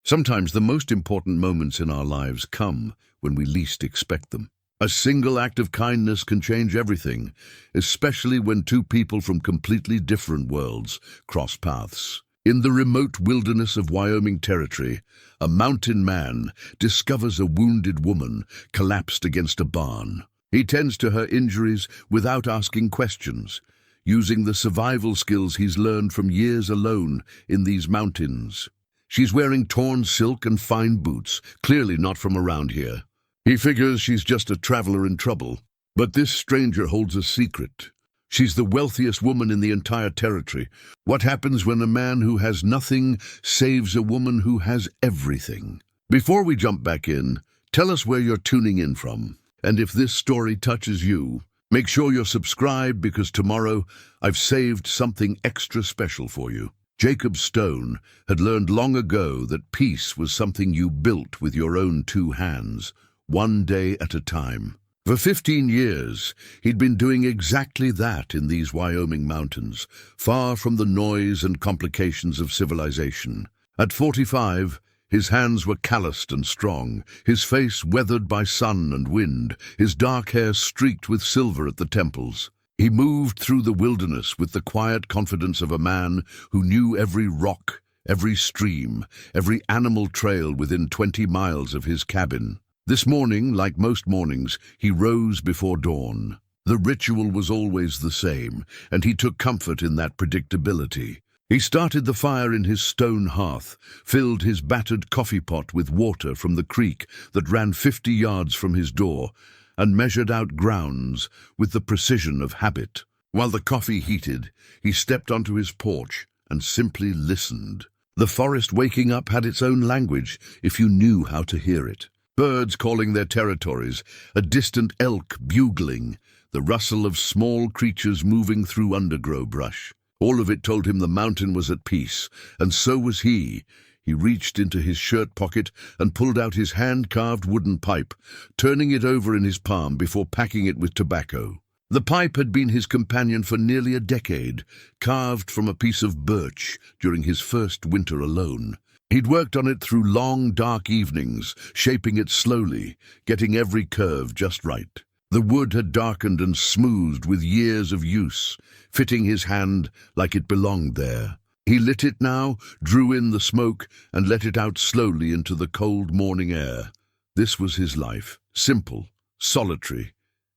Sometimes the most important moments in our lives come when we least expect them. A single act of kindness can change everything, especially when two people from completely different worlds cross paths. In the remote wilderness of Wyoming Territory, a mountain man discovers a wounded woman collapsed against a barn. He tends to her injuries without asking questions, using the survival skills he's learned from years alone in these mountains. She's wearing torn silk and fine boots, clearly not from around here. He figures she's just a traveler in trouble, but this stranger holds a secret. She's the wealthiest woman in the entire territory. What happens when a man who has nothing saves a woman who has everything? Before we jump back in, tell us where you're tuning in from. And if this story touches you, make sure you're subscribed because tomorrow I've saved something extra special for you. Jacob Stone had learned long ago that peace was something you built with your own two hands, one day at a time. For 15 years, he'd been doing exactly that in these Wyoming mountains, far from the noise and complications of civilization. At 45, his hands were calloused and strong, his face weathered by sun and wind, his dark hair streaked with silver at the temples. He moved through the wilderness with the quiet confidence of a man who knew every rock, every stream, every animal trail within 20 miles of his cabin. This morning, like most mornings, he rose before dawn. The ritual was always the same, and he took comfort in that predictability. He started the fire in his stone hearth, filled his battered coffee pot with water from the creek that ran 50 yards from his door, and measured out grounds with the precision of habit. While the coffee heated, he stepped onto his porch and simply listened. The forest waking up had its own language if you knew how to hear it. Birds calling their territories, a distant elk bugling, the rustle of small creatures moving through undergrowth brush. All of it told him the mountain was at peace, and so was he. He reached into his shirt pocket and pulled out his hand-carved wooden pipe, turning it over in his palm before packing it with tobacco. The pipe had been his companion for nearly a decade, carved from a piece of birch during his first winter alone. He'd worked on it through long, dark evenings, shaping it slowly, getting every curve just right. The wood had darkened and smoothed with years of use, fitting his hand like it belonged there. He lit it now, drew in the smoke, and let it out slowly into the cold morning air. This was his life, simple, solitary,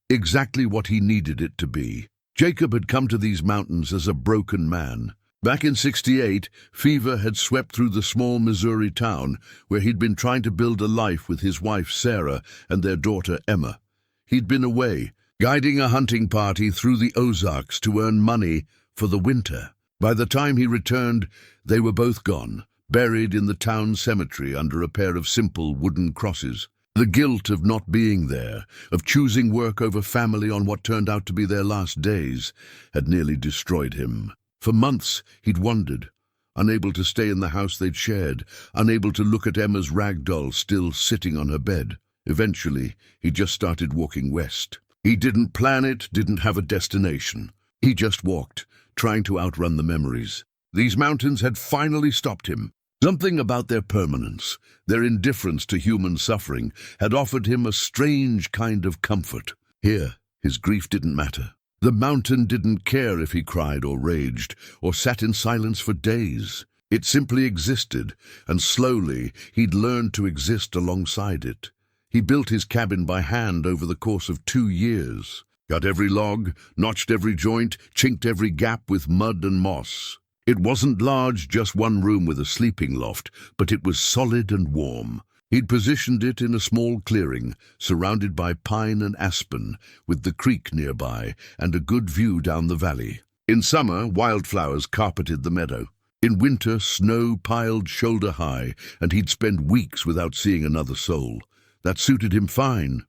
exactly what he needed it to be. Jacob had come to these mountains as a broken man. Back in '68, fever had swept through the small Missouri town where he'd been trying to build a life with his wife Sarah and their daughter Emma. He'd been away, guiding a hunting party through the Ozarks to earn money for the winter. By the time he returned, they were both gone, buried in the town cemetery under a pair of simple wooden crosses. The guilt of not being there, of choosing work over family on what turned out to be their last days, had nearly destroyed him. For months, he'd wondered, unable to stay in the house they'd shared, unable to look at Emma's rag doll still sitting on her bed. Eventually, he just started walking west. He didn't plan it, didn't have a destination. He just walked, trying to outrun the memories. These mountains had finally stopped him. Something about their permanence, their indifference to human suffering, had offered him a strange kind of comfort. Here, his grief didn't matter. The mountain didn't care if he cried or raged, or sat in silence for days. It simply existed, and slowly he'd learned to exist alongside it. He built his cabin by hand over the course of 2 years. Cut every log, notched every joint, chinked every gap with mud and moss. It wasn't large, just one room with a sleeping loft, but it was solid and warm. He'd positioned it in a small clearing, surrounded by pine and aspen, with the creek nearby and a good view down the valley. In summer, wildflowers carpeted the meadow. In winter, snow piled shoulder high, and he'd spend weeks without seeing another soul. That suited him fine.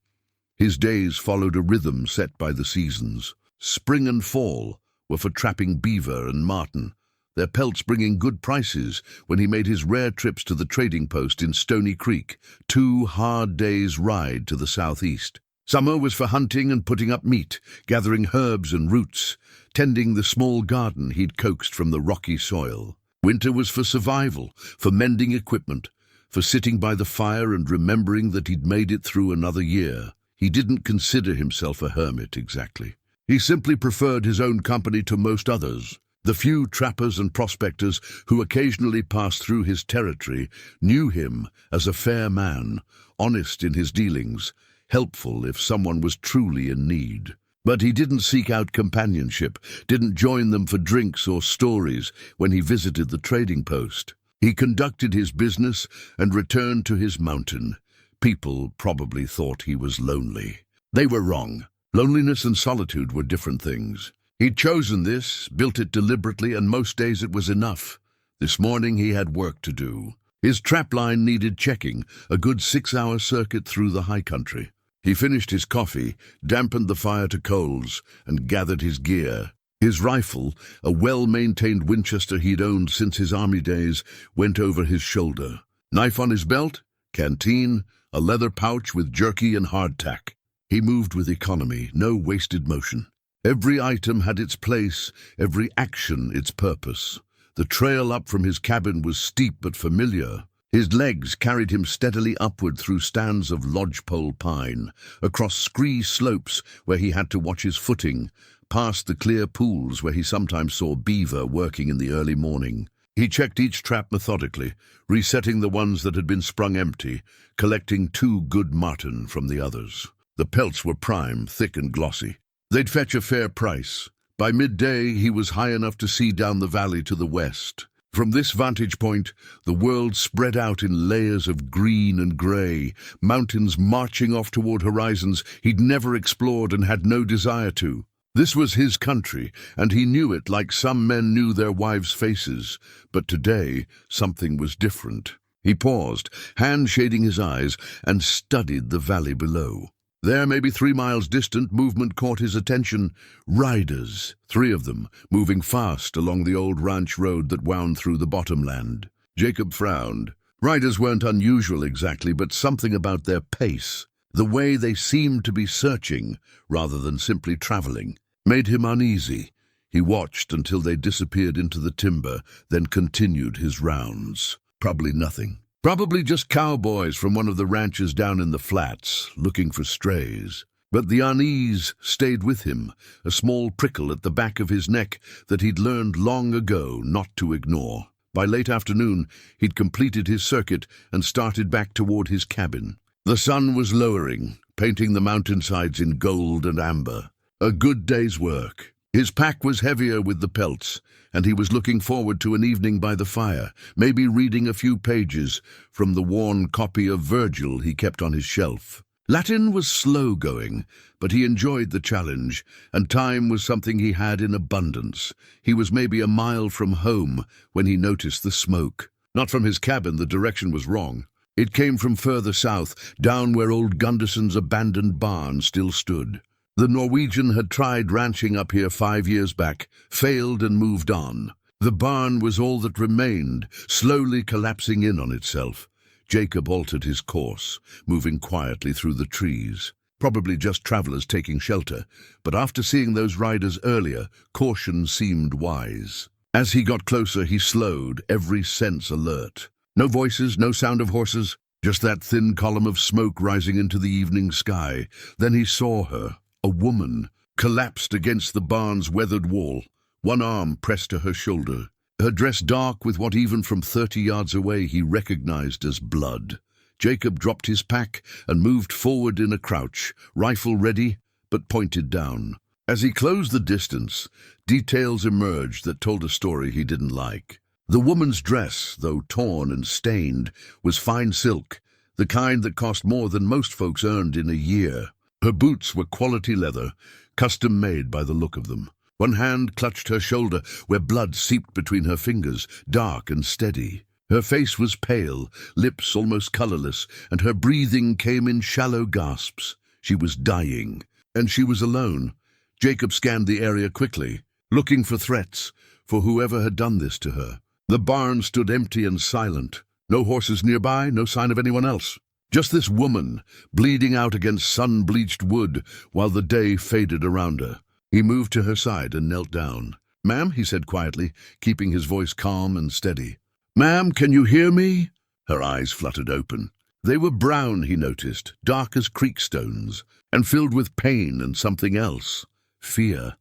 His days followed a rhythm set by the seasons. Spring and fall were for trapping beaver and marten, their pelts bringing good prices when he made his rare trips to the trading post in Stony Creek, 2 hard days' ride to the southeast. Summer was for hunting and putting up meat, gathering herbs and roots, tending the small garden he'd coaxed from the rocky soil. Winter was for survival, for mending equipment, for sitting by the fire and remembering that he'd made it through another year. He didn't consider himself a hermit exactly. He simply preferred his own company to most others. The few trappers and prospectors who occasionally passed through his territory knew him as a fair man, honest in his dealings, helpful if someone was truly in need. But he didn't seek out companionship, didn't join them for drinks or stories when he visited the trading post. He conducted his business and returned to his mountain. People probably thought he was lonely. They were wrong. Loneliness and solitude were different things. He'd chosen this, built it deliberately, and most days it was enough. This morning he had work to do. His trapline needed checking, a good 6-hour circuit through the high country. He finished his coffee, dampened the fire to coals, and gathered his gear. His rifle, a well-maintained Winchester he'd owned since his army days, went over his shoulder. Knife on his belt, canteen, a leather pouch with jerky and hardtack. He moved with economy, no wasted motion. Every item had its place, every action its purpose. The trail up from his cabin was steep but familiar. His legs carried him steadily upward through stands of lodgepole pine, across scree slopes where he had to watch his footing, past the clear pools where he sometimes saw beaver working in the early morning. He checked each trap methodically, resetting the ones that had been sprung empty, collecting 2 good marten from the others. The pelts were prime, thick and glossy. They'd fetch a fair price. By midday, he was high enough to see down the valley to the west. From this vantage point, the world spread out in layers of green and grey, mountains marching off toward horizons he'd never explored and had no desire to. This was his country, and he knew it like some men knew their wives' faces. But today, something was different. He paused, hand shading his eyes, and studied the valley below. There, maybe 3 miles distant, movement caught his attention. Riders, 3 of them, moving fast along the old ranch road that wound through the bottomland. Jacob frowned. Riders weren't unusual exactly, but something about their pace, the way they seemed to be searching rather than simply traveling, made him uneasy. He watched until they disappeared into the timber, then continued his rounds. Probably nothing. Probably just cowboys from one of the ranches down in the flats, looking for strays. But the unease stayed with him, a small prickle at the back of his neck that he'd learned long ago not to ignore. By late afternoon, he'd completed his circuit and started back toward his cabin. The sun was lowering, painting the mountainsides in gold and amber. A good day's work. His pack was heavier with the pelts, and he was looking forward to an evening by the fire, maybe reading a few pages from the worn copy of Virgil he kept on his shelf. Latin was slow going, but he enjoyed the challenge, and time was something he had in abundance. He was maybe a mile from home when he noticed the smoke. Not from his cabin, the direction was wrong. It came from further south, down where old Gunderson's abandoned barn still stood. The Norwegian had tried ranching up here 5 years back, failed and moved on. The barn was all that remained, slowly collapsing in on itself. Jacob altered his course, moving quietly through the trees. Probably just travelers taking shelter, but after seeing those riders earlier, caution seemed wise. As he got closer, he slowed, every sense alert. No voices, no sound of horses, just that thin column of smoke rising into the evening sky. Then he saw her. A woman, collapsed against the barn's weathered wall, one arm pressed to her shoulder. Her dress dark with what even from 30 yards away he recognized as blood. Jacob dropped his pack and moved forward in a crouch, rifle ready, but pointed down. As he closed the distance, details emerged that told a story he didn't like. The woman's dress, though torn and stained, was fine silk, the kind that cost more than most folks earned in a year. Her boots were quality leather, custom-made by the look of them. One hand clutched her shoulder, where blood seeped between her fingers, dark and steady. Her face was pale, lips almost colorless, and her breathing came in shallow gasps. She was dying, and she was alone. Jacob scanned the area quickly, looking for threats, for whoever had done this to her. The barn stood empty and silent. No horses nearby, no sign of anyone else. Just this woman, bleeding out against sun-bleached wood while the day faded around her. He moved to her side and knelt down. "Ma'am," he said quietly, keeping his voice calm and steady. "Ma'am, can you hear me?" Her eyes fluttered open. They were brown, he noticed, dark as creek stones, and filled with pain and something else, fear.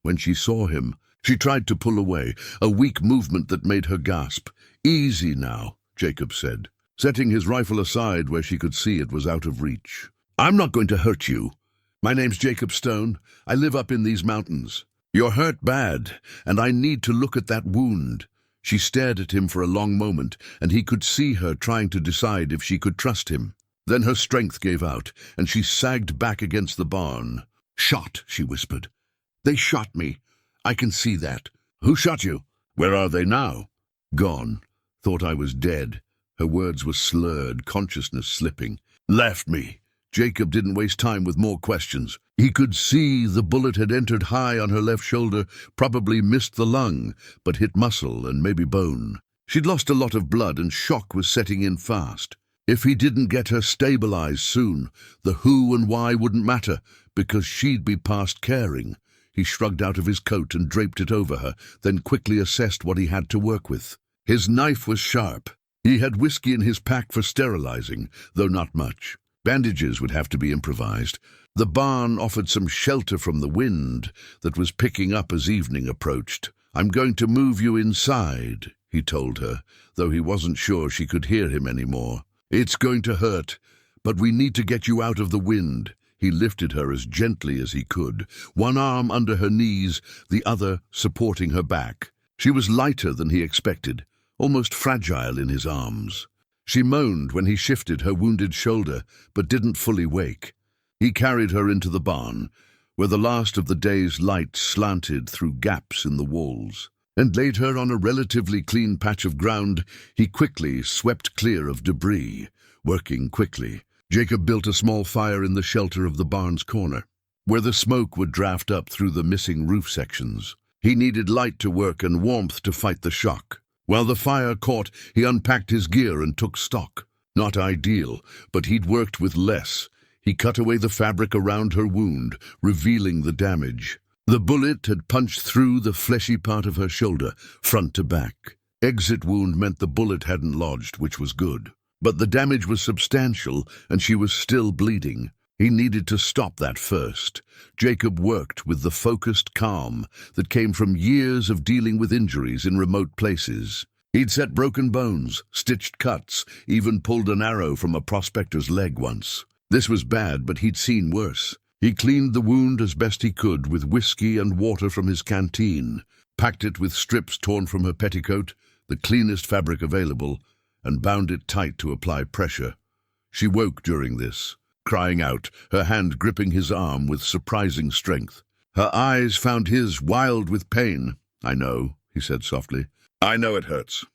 When she saw him, she tried to pull away, a weak movement that made her gasp. "Easy now," Jacob said, setting his rifle aside where she could see it was out of reach. "I'm not going to hurt you. My name's Jacob Stone. I live up in these mountains. You're hurt bad, and I need to look at that wound." She stared at him for a long moment, and he could see her trying to decide if she could trust him. Then her strength gave out, and she sagged back against the barn. "Shot," she whispered. "They shot me. I can see that." "Who shot you? Where are they now?" "Gone. Thought I was dead." Her words were slurred, consciousness slipping. "Left me." Jacob didn't waste time with more questions. He could see the bullet had entered high on her left shoulder, probably missed the lung, but hit muscle and maybe bone. She'd lost a lot of blood and shock was setting in fast. If he didn't get her stabilized soon, the who and why wouldn't matter, because she'd be past caring. He shrugged out of his coat and draped it over her, then quickly assessed what he had to work with. His knife was sharp. He had whiskey in his pack for sterilizing, though not much. Bandages would have to be improvised. The barn offered some shelter from the wind that was picking up as evening approached. "I'm going to move you inside," he told her, though he wasn't sure she could hear him anymore. "It's going to hurt, but we need to get you out of the wind." He lifted her as gently as he could, one arm under her knees, the other supporting her back. She was lighter than he expected, almost fragile in his arms. She moaned when he shifted her wounded shoulder, but didn't fully wake. He carried her into the barn, where the last of the day's light slanted through gaps in the walls, and laid her on a relatively clean patch of ground he quickly swept clear of debris. Working quickly, Jacob built a small fire in the shelter of the barn's corner, where the smoke would draft up through the missing roof sections. He needed light to work and warmth to fight the shock. While the fire caught, he unpacked his gear and took stock. Not ideal, but he'd worked with less. He cut away the fabric around her wound, revealing the damage. The bullet had punched through the fleshy part of her shoulder, front to back. Exit wound meant the bullet hadn't lodged, which was good. But the damage was substantial, and she was still bleeding. He needed to stop that first. Jacob worked with the focused calm that came from years of dealing with injuries in remote places. He'd set broken bones, stitched cuts, even pulled an arrow from a prospector's leg once. This was bad, but he'd seen worse. He cleaned the wound as best he could with whiskey and water from his canteen, packed it with strips torn from her petticoat, the cleanest fabric available, and bound it tight to apply pressure. She woke during this, crying out, her hand gripping his arm with surprising strength. Her eyes found his wild with pain. "I know," he said softly. "I know it hurts.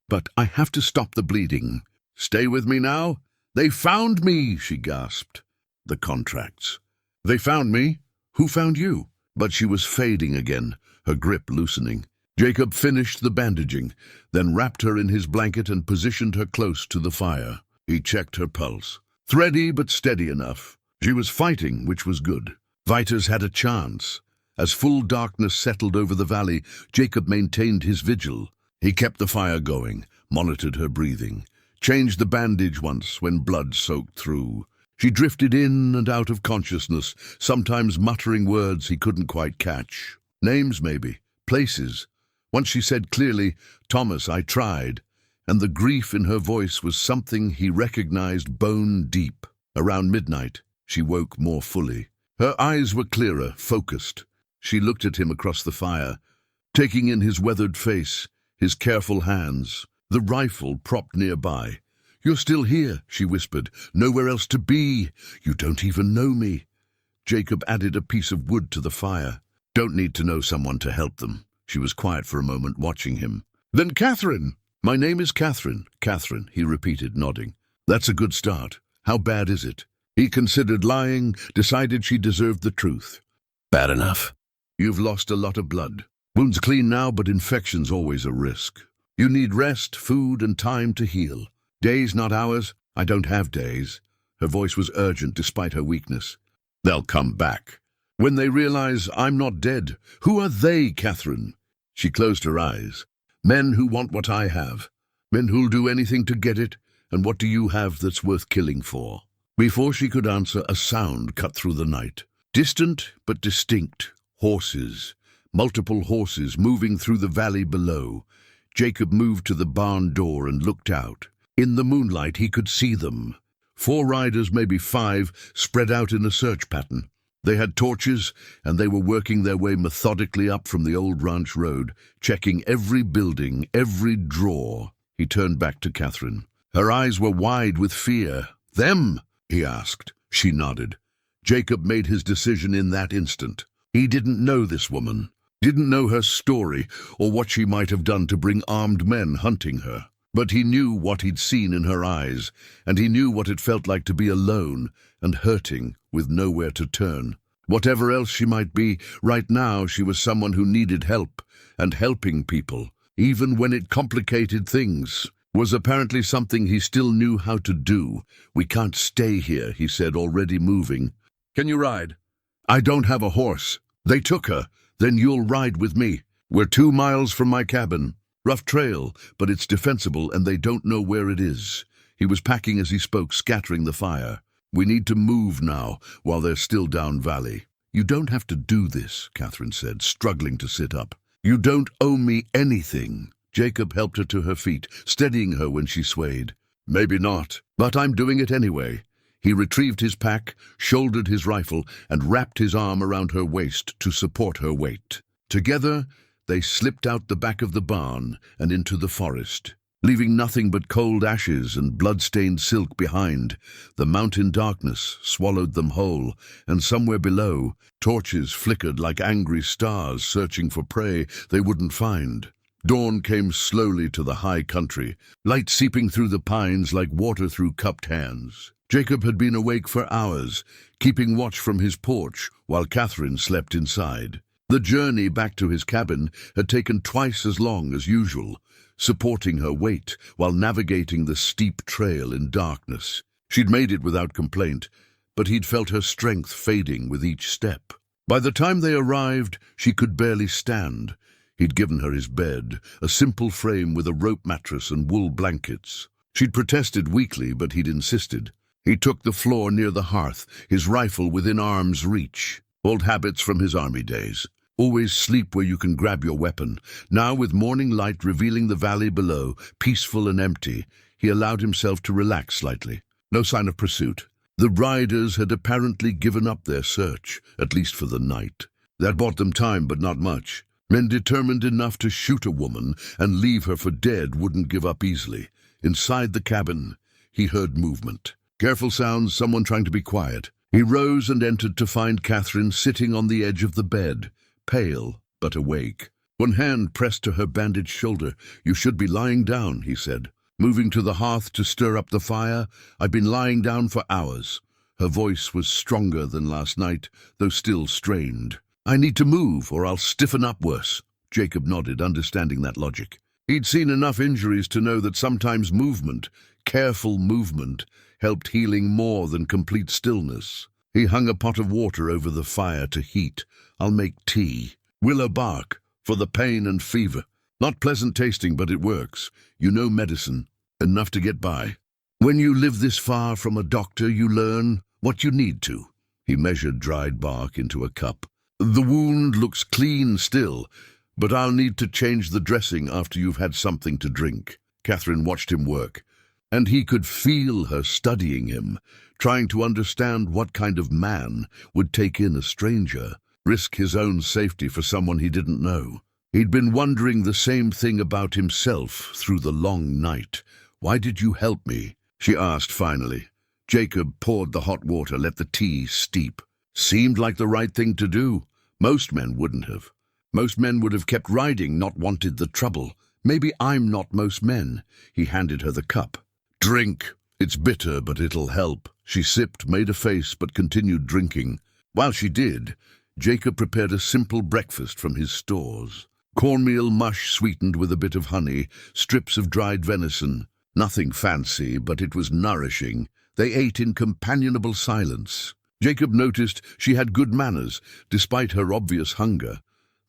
But I have to stop the bleeding. Stay with me now?" "They found me," she gasped. "The contracts." "They found me? Who found you?" But she was fading again, her grip loosening. Jacob finished the bandaging, then wrapped her in his blanket and positioned her close to the fire. He checked her pulse. Thready but steady enough. She was fighting, which was good. Fighters had a chance. As full darkness settled over the valley, Jacob maintained his vigil. He kept the fire going, monitored her breathing, changed the bandage once when blood soaked through. She drifted in and out of consciousness, sometimes muttering words he couldn't quite catch. Names maybe, places. Once she said clearly, "Thomas, I tried," and the grief in her voice was something he recognized bone deep. Around midnight, she woke more fully. Her eyes were clearer, focused. She looked at him across the fire, taking in his weathered face, his careful hands, the rifle propped nearby. "You're still here," she whispered. "Nowhere else to be. You don't even know me." Jacob added a piece of wood to the fire. "Don't need to know someone to help them." She was quiet for a moment, watching him. "Then Catherine." "My name is Catherine." "Catherine," he repeated, nodding. "That's a good start. How bad is it?" He considered lying, decided she deserved the truth. "Bad enough." "You've lost a lot of blood. Wounds clean now, but infection's always a risk. You need rest, food, and time to heal. Days, not hours." "I don't have days." Her voice was urgent despite her weakness. "They'll come back. When they realize I'm not dead." "Who are they, Catherine?" She closed her eyes. "Men who want what I have. Men who'll do anything to get it, And what do you have that's worth killing for?" Before she could answer, a sound cut through the night. Distant but distinct. Horses. Multiple horses moving through the valley below. Jacob moved to the barn door and looked out. In the moonlight he could see them. 4 riders, maybe 5, spread out in a search pattern. They had torches, and they were working their way methodically up from the old ranch road, checking every building, every drawer. He turned back to Catherine. Her eyes were wide with fear. "Them?" he asked. She nodded. Jacob made his decision in that instant. He didn't know this woman, didn't know her story, or what she might have done to bring armed men hunting her. But he knew what he'd seen in her eyes, and he knew what it felt like to be alone and hurting with nowhere to turn. Whatever else she might be, right now she was someone who needed help, and helping people, even when it complicated things, was apparently something he still knew how to do. "We can't stay here," he said, already moving. "Can you ride?" "I don't have a horse." "They took her. Then you'll ride with me. We're 2 miles from my cabin. Rough trail, but it's defensible and they don't know where it is." He was packing as he spoke, scattering the fire. "We need to move now, while they're still down valley." "You don't have to do this," Catherine said, struggling to sit up. "You don't owe me anything." Jacob helped her to her feet, steadying her when she swayed. "Maybe not, but I'm doing it anyway." He retrieved his pack, shouldered his rifle, and wrapped his arm around her waist to support her weight. Together, they slipped out the back of the barn and into the forest, leaving nothing but cold ashes and blood-stained silk behind. The mountain darkness swallowed them whole, and somewhere below, torches flickered like angry stars searching for prey they wouldn't find. Dawn came slowly to the high country, light seeping through the pines like water through cupped hands. Jacob had been awake for hours, keeping watch from his porch while Catherine slept inside. The journey back to his cabin had taken twice as long as usual, supporting her weight while navigating the steep trail in darkness. She'd made it without complaint, but he'd felt her strength fading with each step. By the time they arrived, she could barely stand. He'd given her his bed, a simple frame with a rope mattress and wool blankets. She'd protested weakly, but he'd insisted. He took the floor near the hearth, his rifle within arm's reach. Old habits from his army days. Always sleep where you can grab your weapon. Now, with morning light revealing the valley below, peaceful and empty, he allowed himself to relax slightly. No sign of pursuit. The riders had apparently given up their search, at least for the night. That bought them time, but not much. Men determined enough to shoot a woman and leave her for dead wouldn't give up easily. Inside the cabin, he heard movement. Careful sounds, someone trying to be quiet. He rose and entered to find Catherine sitting on the edge of the bed, pale but awake. One hand pressed to her bandaged shoulder. "You should be lying down," he said. Moving to the hearth to stir up the fire, "I've been lying down for hours." Her voice was stronger than last night, though still strained. "I need to move, or I'll stiffen up worse." Jacob nodded, understanding that logic. He'd seen enough injuries to know that sometimes movement, careful movement, helped healing more than complete stillness. He hung a pot of water over the fire to heat. "I'll make tea. Willow bark, for the pain and fever. Not pleasant tasting, but it works. You know medicine. Enough to get by. When you live this far from a doctor, you learn what you need to." He measured dried bark into a cup. "The wound looks clean still, but I'll need to change the dressing after you've had something to drink." Catherine watched him work, and he could feel her studying him, trying to understand what kind of man would take in a stranger, risk his own safety for someone he didn't know. He'd been wondering the same thing about himself through the long night. "Why did you help me?" she asked finally. Jacob poured the hot water, let the tea steep. Seemed like the right thing to do. Most men wouldn't have. Most men would have kept riding, not wanted the trouble. "Maybe I'm not most men." He handed her the cup. "Drink. It's bitter, but it'll help." She sipped, made a face, but continued drinking. While she did, Jacob prepared a simple breakfast from his stores. Cornmeal mush sweetened with a bit of honey, strips of dried venison. Nothing fancy, but it was nourishing. They ate in companionable silence. Jacob noticed she had good manners, despite her obvious hunger,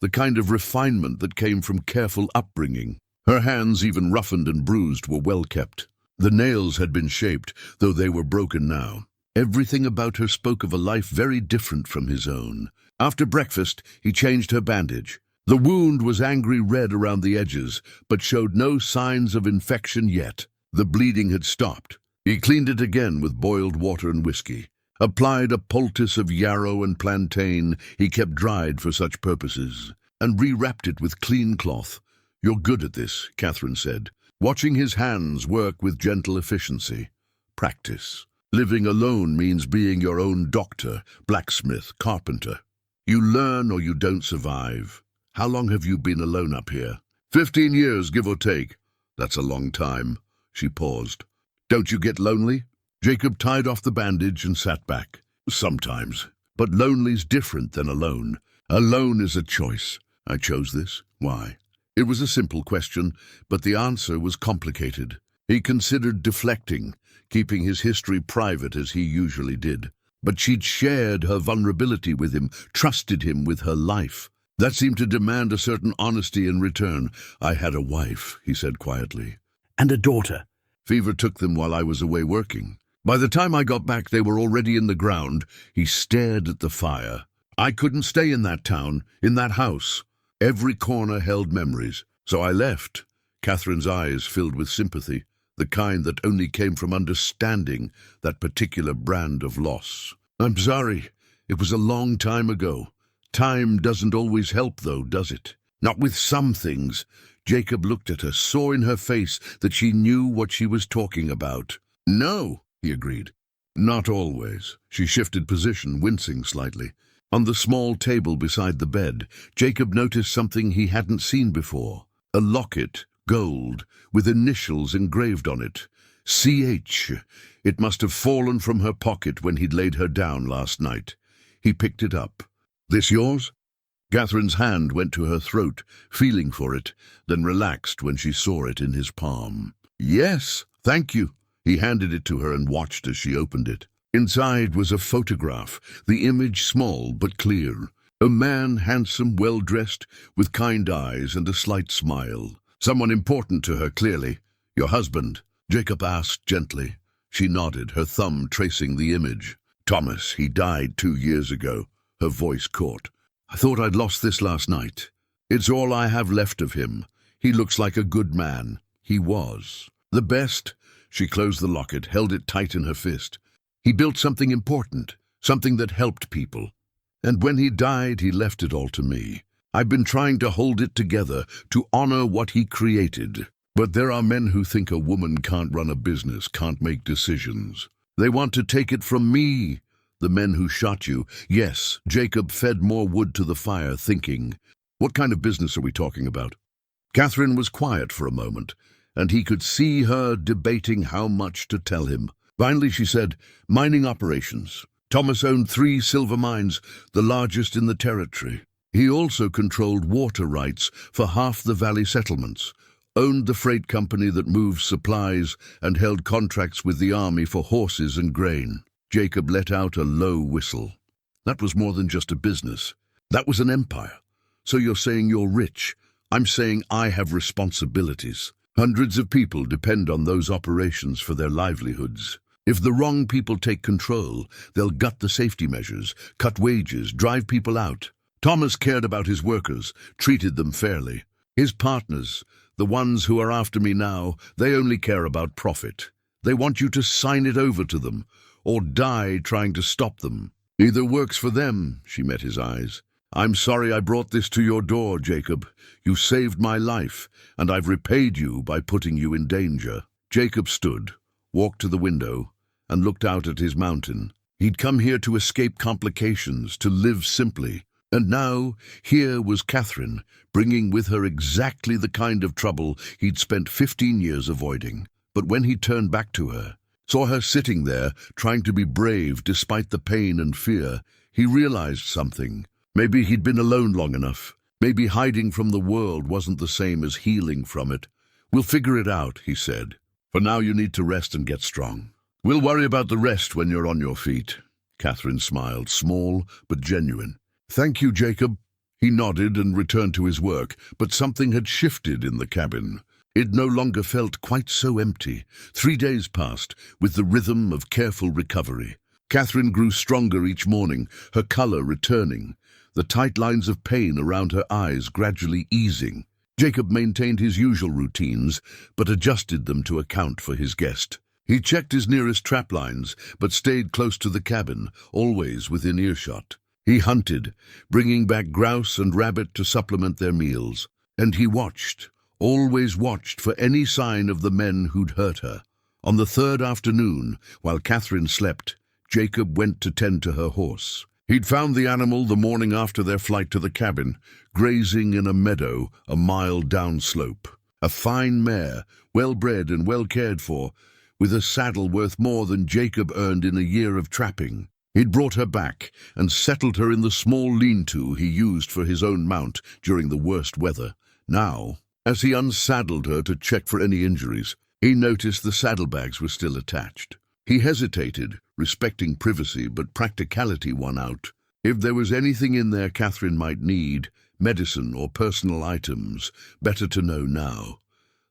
the kind of refinement that came from careful upbringing. Her hands, even roughened and bruised, were well kept. The nails had been shaped, though they were broken now. Everything about her spoke of a life very different from his own. After breakfast, he changed her bandage. The wound was angry red around the edges, but showed no signs of infection yet. The bleeding had stopped. He cleaned it again with boiled water and whiskey. Applied a poultice of yarrow and plantain he kept dried for such purposes, and rewrapped it with clean cloth. "You're good at this," Catherine said, watching his hands work with gentle efficiency. "Practice. Living alone means being your own doctor, blacksmith, carpenter. You learn or you don't survive. How long have you been alone up here?" 15 years, give or take." "That's a long time." She paused. "Don't you get lonely?" Jacob tied off the bandage and sat back. "Sometimes. But lonely's different than alone. Alone is a choice. I chose this. Why?" It was a simple question, but the answer was complicated. He considered deflecting, keeping his history private as he usually did. But she'd shared her vulnerability with him, trusted him with her life. That seemed to demand a certain honesty in return. "I had a wife," he said quietly. "And a daughter. Fever took them while I was away working. By the time I got back, they were already in the ground." He stared at the fire. "I couldn't stay in that town, in that house. Every corner held memories. So I left." Catherine's eyes filled with sympathy, the kind that only came from understanding that particular brand of loss. "I'm sorry. It was a long time ago. Time doesn't always help, though, does it? Not with some things." Jacob looked at her, saw in her face that she knew what she was talking about. "No," he agreed. "Not always." She shifted position, wincing slightly. On the small table beside the bed, Jacob noticed something he hadn't seen before. A locket, gold, with initials engraved on it. CH. It must have fallen from her pocket when he'd laid her down last night. He picked it up. "This yours?" Catherine's hand went to her throat, feeling for it, then relaxed when she saw it in his palm. "Yes, thank you." He handed it to her and watched as she opened it. Inside was a photograph, the image small but clear. A man, handsome, well-dressed, with kind eyes and a slight smile. Someone important to her, clearly. "Your husband?" Jacob asked gently. She nodded, her thumb tracing the image. "Thomas, he died 2 years ago." Her voice caught. "I thought I'd lost this last night. It's all I have left of him. He looks like a good man." He was. "The best." She closed the locket, held it tight in her fist. "He built something important, something that helped people. And when he died, he left it all to me. I've been trying to hold it together, to honor what he created. But there are men who think a woman can't run a business, can't make decisions. They want to take it from me. The men who shot you." Yes, Jacob fed more wood to the fire, thinking, "What kind of business are we talking about?" Catherine was quiet for a moment, and he could see her debating how much to tell him. Finally she said, "Mining operations. Thomas owned 3 silver mines, the largest in the territory. He also controlled water rights for half the valley settlements, owned the freight company that moved supplies, and held contracts with the army for horses and grain." Jacob let out a low whistle. "That was more than just a business. That was an empire. So you're saying you're rich. I'm saying I have responsibilities. Hundreds of people depend on those operations for their livelihoods. If the wrong people take control, they'll gut the safety measures, cut wages, drive people out. Thomas cared about his workers, treated them fairly. His partners, the ones who are after me now, they only care about profit. They want you to sign it over to them, or die trying to stop them. Either works for them." She met his eyes. "I'm sorry I brought this to your door, Jacob. You saved my life, and I've repaid you by putting you in danger." Jacob stood, walked to the window, and looked out at his mountain. He'd come here to escape complications, to live simply. And now, here was Catherine, bringing with her exactly the kind of trouble he'd spent 15 years avoiding. But when he turned back to her, saw her sitting there, trying to be brave despite the pain and fear, he realized something. Maybe he'd been alone long enough. Maybe hiding from the world wasn't the same as healing from it. "We'll figure it out," he said. "For now you need to rest and get strong. We'll worry about the rest when you're on your feet." Catherine smiled, small but genuine. "Thank you, Jacob." He nodded and returned to his work, but something had shifted in the cabin. It no longer felt quite so empty. 3 days passed, with the rhythm of careful recovery. Catherine grew stronger each morning, her color returning, the tight lines of pain around her eyes gradually easing. Jacob maintained his usual routines, but adjusted them to account for his guest. He checked his nearest trap lines, but stayed close to the cabin, always within earshot. He hunted, bringing back grouse and rabbit to supplement their meals. And he watched, always watched for any sign of the men who'd hurt her. On the third afternoon, while Catherine slept, Jacob went to tend to her horse. He'd found the animal the morning after their flight to the cabin, grazing in a meadow a mile downslope. A fine mare, well-bred and well cared for, with a saddle worth more than Jacob earned in a year of trapping. He'd brought her back and settled her in the small lean-to he used for his own mount during the worst weather. Now, as he unsaddled her to check for any injuries, he noticed the saddlebags were still attached. He hesitated, respecting privacy, but practicality won out. If there was anything in there Catherine might need, medicine or personal items, better to know now.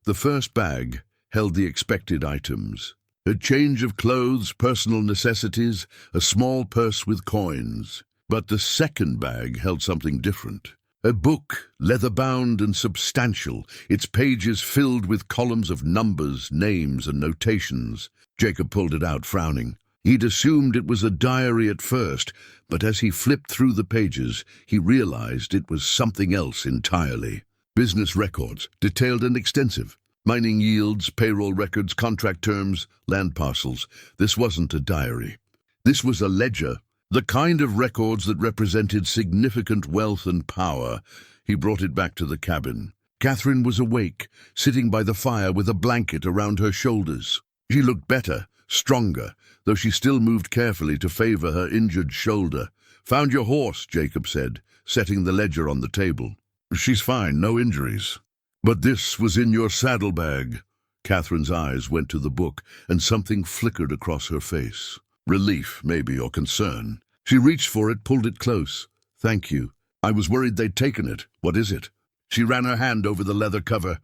The first bag held the expected items. A change of clothes, personal necessities, a small purse with coins. But the second bag held something different. A book, leather-bound and substantial, its pages filled with columns of numbers, names, and notations. Jacob pulled it out, frowning. He'd assumed it was a diary at first, but as he flipped through the pages, he realized it was something else entirely. Business records, detailed and extensive. Mining yields, payroll records, contract terms, land parcels. This wasn't a diary. This was a ledger. The kind of records that represented significant wealth and power. He brought it back to the cabin. Catherine was awake, sitting by the fire with a blanket around her shoulders. She looked better, stronger, though she still moved carefully to favor her injured shoulder. "Found your horse," Jacob said, setting the ledger on the table. "She's fine, no injuries." "But this was in your saddlebag." Catherine's eyes went to the book, and something flickered across her face. Relief, maybe, or concern. She reached for it, pulled it close. "Thank you. I was worried they'd taken it. What is it?" She ran her hand over the leather cover.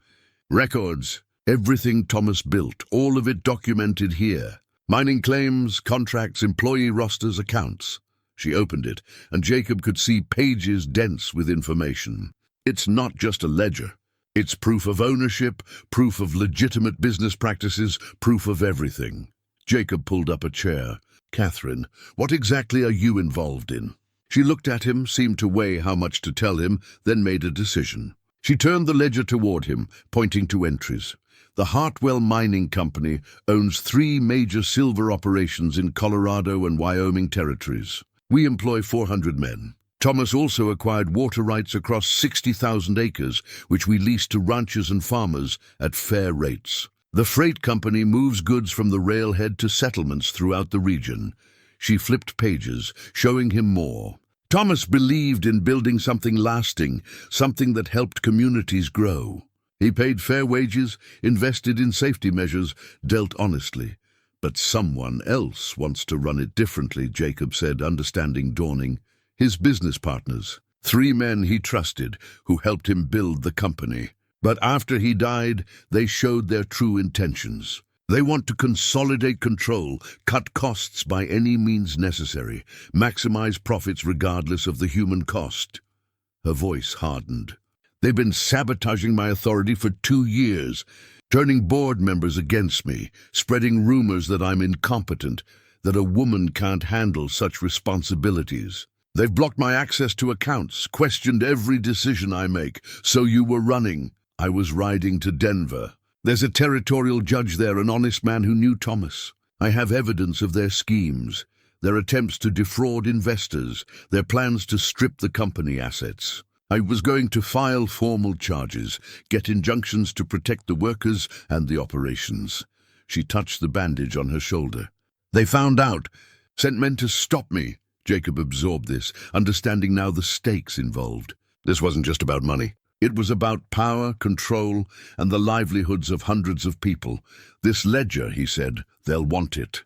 "Records. Everything Thomas built, all of it documented here. Mining claims, contracts, employee rosters, accounts." She opened it, and Jacob could see pages dense with information. It's not just a ledger. It's proof of ownership, proof of legitimate business practices, proof of everything. Jacob pulled up a chair. "Catherine, what exactly are you involved in?" She looked at him, seemed to weigh how much to tell him, then made a decision. She turned the ledger toward him, pointing to entries. The Hartwell Mining Company owns 3 major silver operations in Colorado and Wyoming territories. We employ 400 men. Thomas also acquired water rights across 60,000 acres, which we lease to ranchers and farmers at fair rates. The freight company moves goods from the railhead to settlements throughout the region. She flipped pages, showing him more. Thomas believed in building something lasting, something that helped communities grow. He paid fair wages, invested in safety measures, dealt honestly. But someone else wants to run it differently, Jacob said, understanding dawning. His business partners, 3 men he trusted, who helped him build the company. But after he died, they showed their true intentions. They want to consolidate control, cut costs by any means necessary, maximize profits regardless of the human cost. Her voice hardened. "They've been sabotaging my authority for 2 years, turning board members against me, spreading rumors that I'm incompetent, that a woman can't handle such responsibilities. They've blocked my access to accounts, questioned every decision I make. So you were running." "I was riding to Denver. There's a territorial judge there, an honest man who knew Thomas. I have evidence of their schemes, their attempts to defraud investors, their plans to strip the company assets. I was going to file formal charges, get injunctions to protect the workers and the operations." She touched the bandage on her shoulder. "They found out, sent men to stop me." Jacob absorbed this, understanding now the stakes involved. This wasn't just about money. It was about power, control, and the livelihoods of hundreds of people. "This ledger," he said, "they'll want it.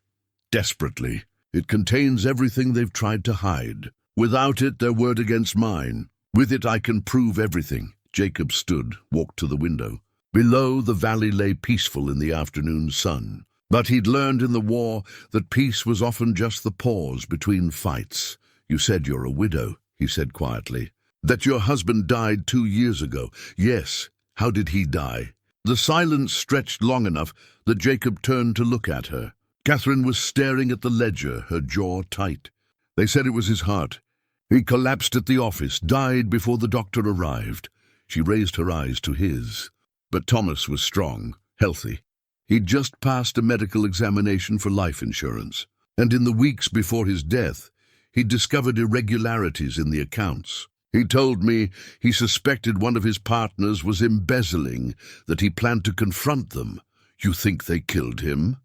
Desperately. It contains everything they've tried to hide. Without it, their word against mine. With it, I can prove everything." Jacob stood, walked to the window. Below, the valley lay peaceful in the afternoon sun. But he'd learned in the war that peace was often just the pause between fights. "You said you're a widow," he said quietly. "That your husband died 2 years ago." "Yes. How did he die?" The silence stretched long enough that Jacob turned to look at her. Catherine was staring at the ledger, her jaw tight. "They said it was his heart. He collapsed at the office, died before the doctor arrived." She raised her eyes to his. But Thomas was strong, healthy. He'd just passed a medical examination for life insurance, and in the weeks before his death, he'd discovered irregularities in the accounts. He told me he suspected one of his partners was embezzling, that he planned to confront them. "You think they killed him?"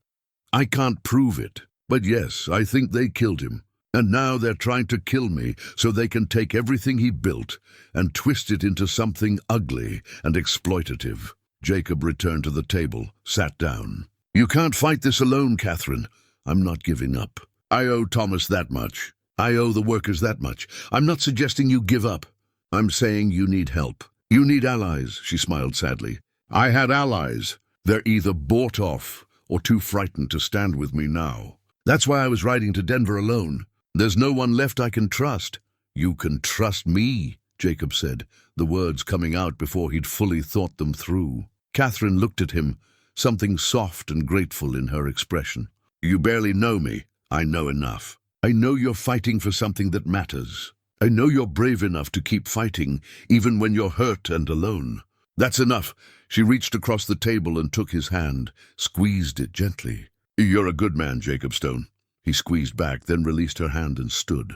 "I can't prove it, but yes, I think they killed him. And now they're trying to kill me so they can take everything he built and twist it into something ugly and exploitative." Jacob returned to the table, sat down. "You can't fight this alone, Catherine. I'm not giving up. I owe Thomas that much. I owe the workers that much. I'm not suggesting you give up. I'm saying you need help. You need allies," she smiled sadly. "I had allies. They're either bought off or too frightened to stand with me now. That's why I was riding to Denver alone. There's no one left I can trust." "You can trust me," Jacob said, the words coming out before he'd fully thought them through. Catherine looked at him, something soft and grateful in her expression. "You barely know me. I know enough. I know you're fighting for something that matters. I know you're brave enough to keep fighting, even when you're hurt and alone. That's enough." She reached across the table and took his hand, squeezed it gently. "You're a good man, Jacob Stone." He squeezed back, then released her hand and stood.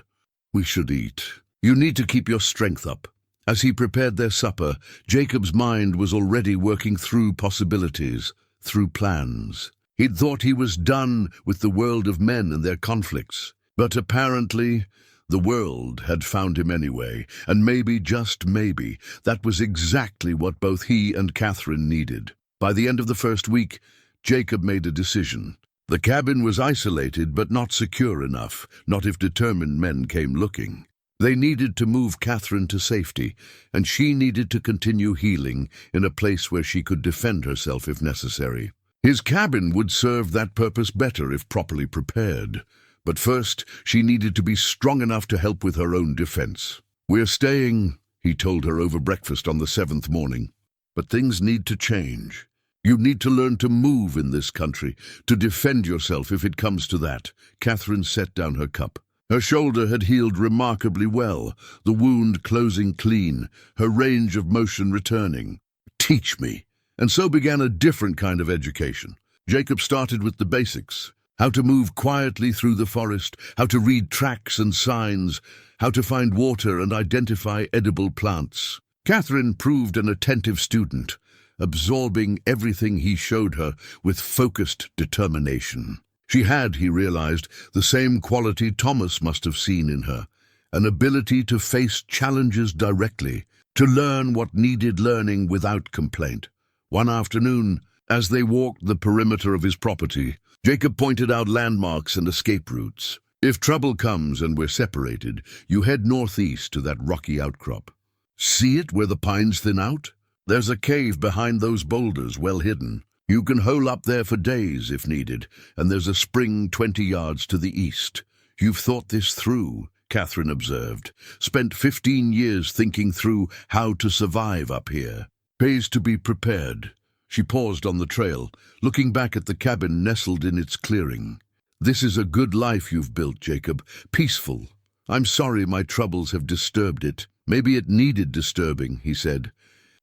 "We should eat. You need to keep your strength up." As he prepared their supper, Jacob's mind was already working through possibilities, through plans. He'd thought he was done with the world of men and their conflicts. But apparently, the world had found him anyway, and maybe, just maybe, that was exactly what both he and Catherine needed. By the end of the first week, Jacob made a decision. The cabin was isolated but not secure enough, not if determined men came looking. They needed to move Catherine to safety, and she needed to continue healing in a place where she could defend herself if necessary. His cabin would serve that purpose better if properly prepared. But first, she needed to be strong enough to help with her own defense. "We're staying," he told her over breakfast on the 7th morning. "But things need to change. You need to learn to move in this country, to defend yourself if it comes to that." Catherine set down her cup. Her shoulder had healed remarkably well, the wound closing clean, her range of motion returning. "Teach me." And so began a different kind of education. Jacob started with the basics. How to move quietly through the forest, how to read tracks and signs, how to find water and identify edible plants. Catherine proved an attentive student, absorbing everything he showed her with focused determination. She had, he realized, the same quality Thomas must have seen in her, an ability to face challenges directly, to learn what needed learning without complaint. One afternoon, as they walked the perimeter of his property, Jacob pointed out landmarks and escape routes. "If trouble comes and we're separated, you head northeast to that rocky outcrop. See it where the pines thin out? There's a cave behind those boulders, well hidden. You can hole up there for days if needed, and there's a spring 20 yards to the east. You've thought this through," Catherine observed. "Spent 15 years thinking through how to survive up here. Pays to be prepared." She paused on the trail, looking back at the cabin nestled in its clearing. "This is a good life you've built, Jacob. Peaceful. I'm sorry my troubles have disturbed it. Maybe it needed disturbing," he said,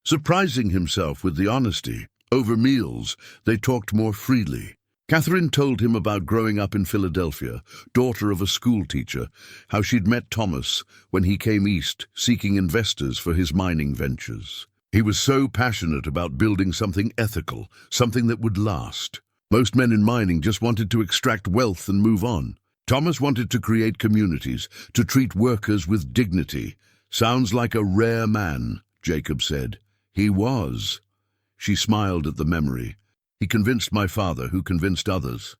surprising himself with the honesty. Over meals, they talked more freely. Catherine told him about growing up in Philadelphia, daughter of a school teacher, how she'd met Thomas when he came east seeking investors for his mining ventures. He was so passionate about building something ethical, something that would last. Most men in mining just wanted to extract wealth and move on. Thomas wanted to create communities, to treat workers with dignity. "Sounds like a rare man," Jacob said. "He was." She smiled at the memory. "He convinced my father, who convinced others.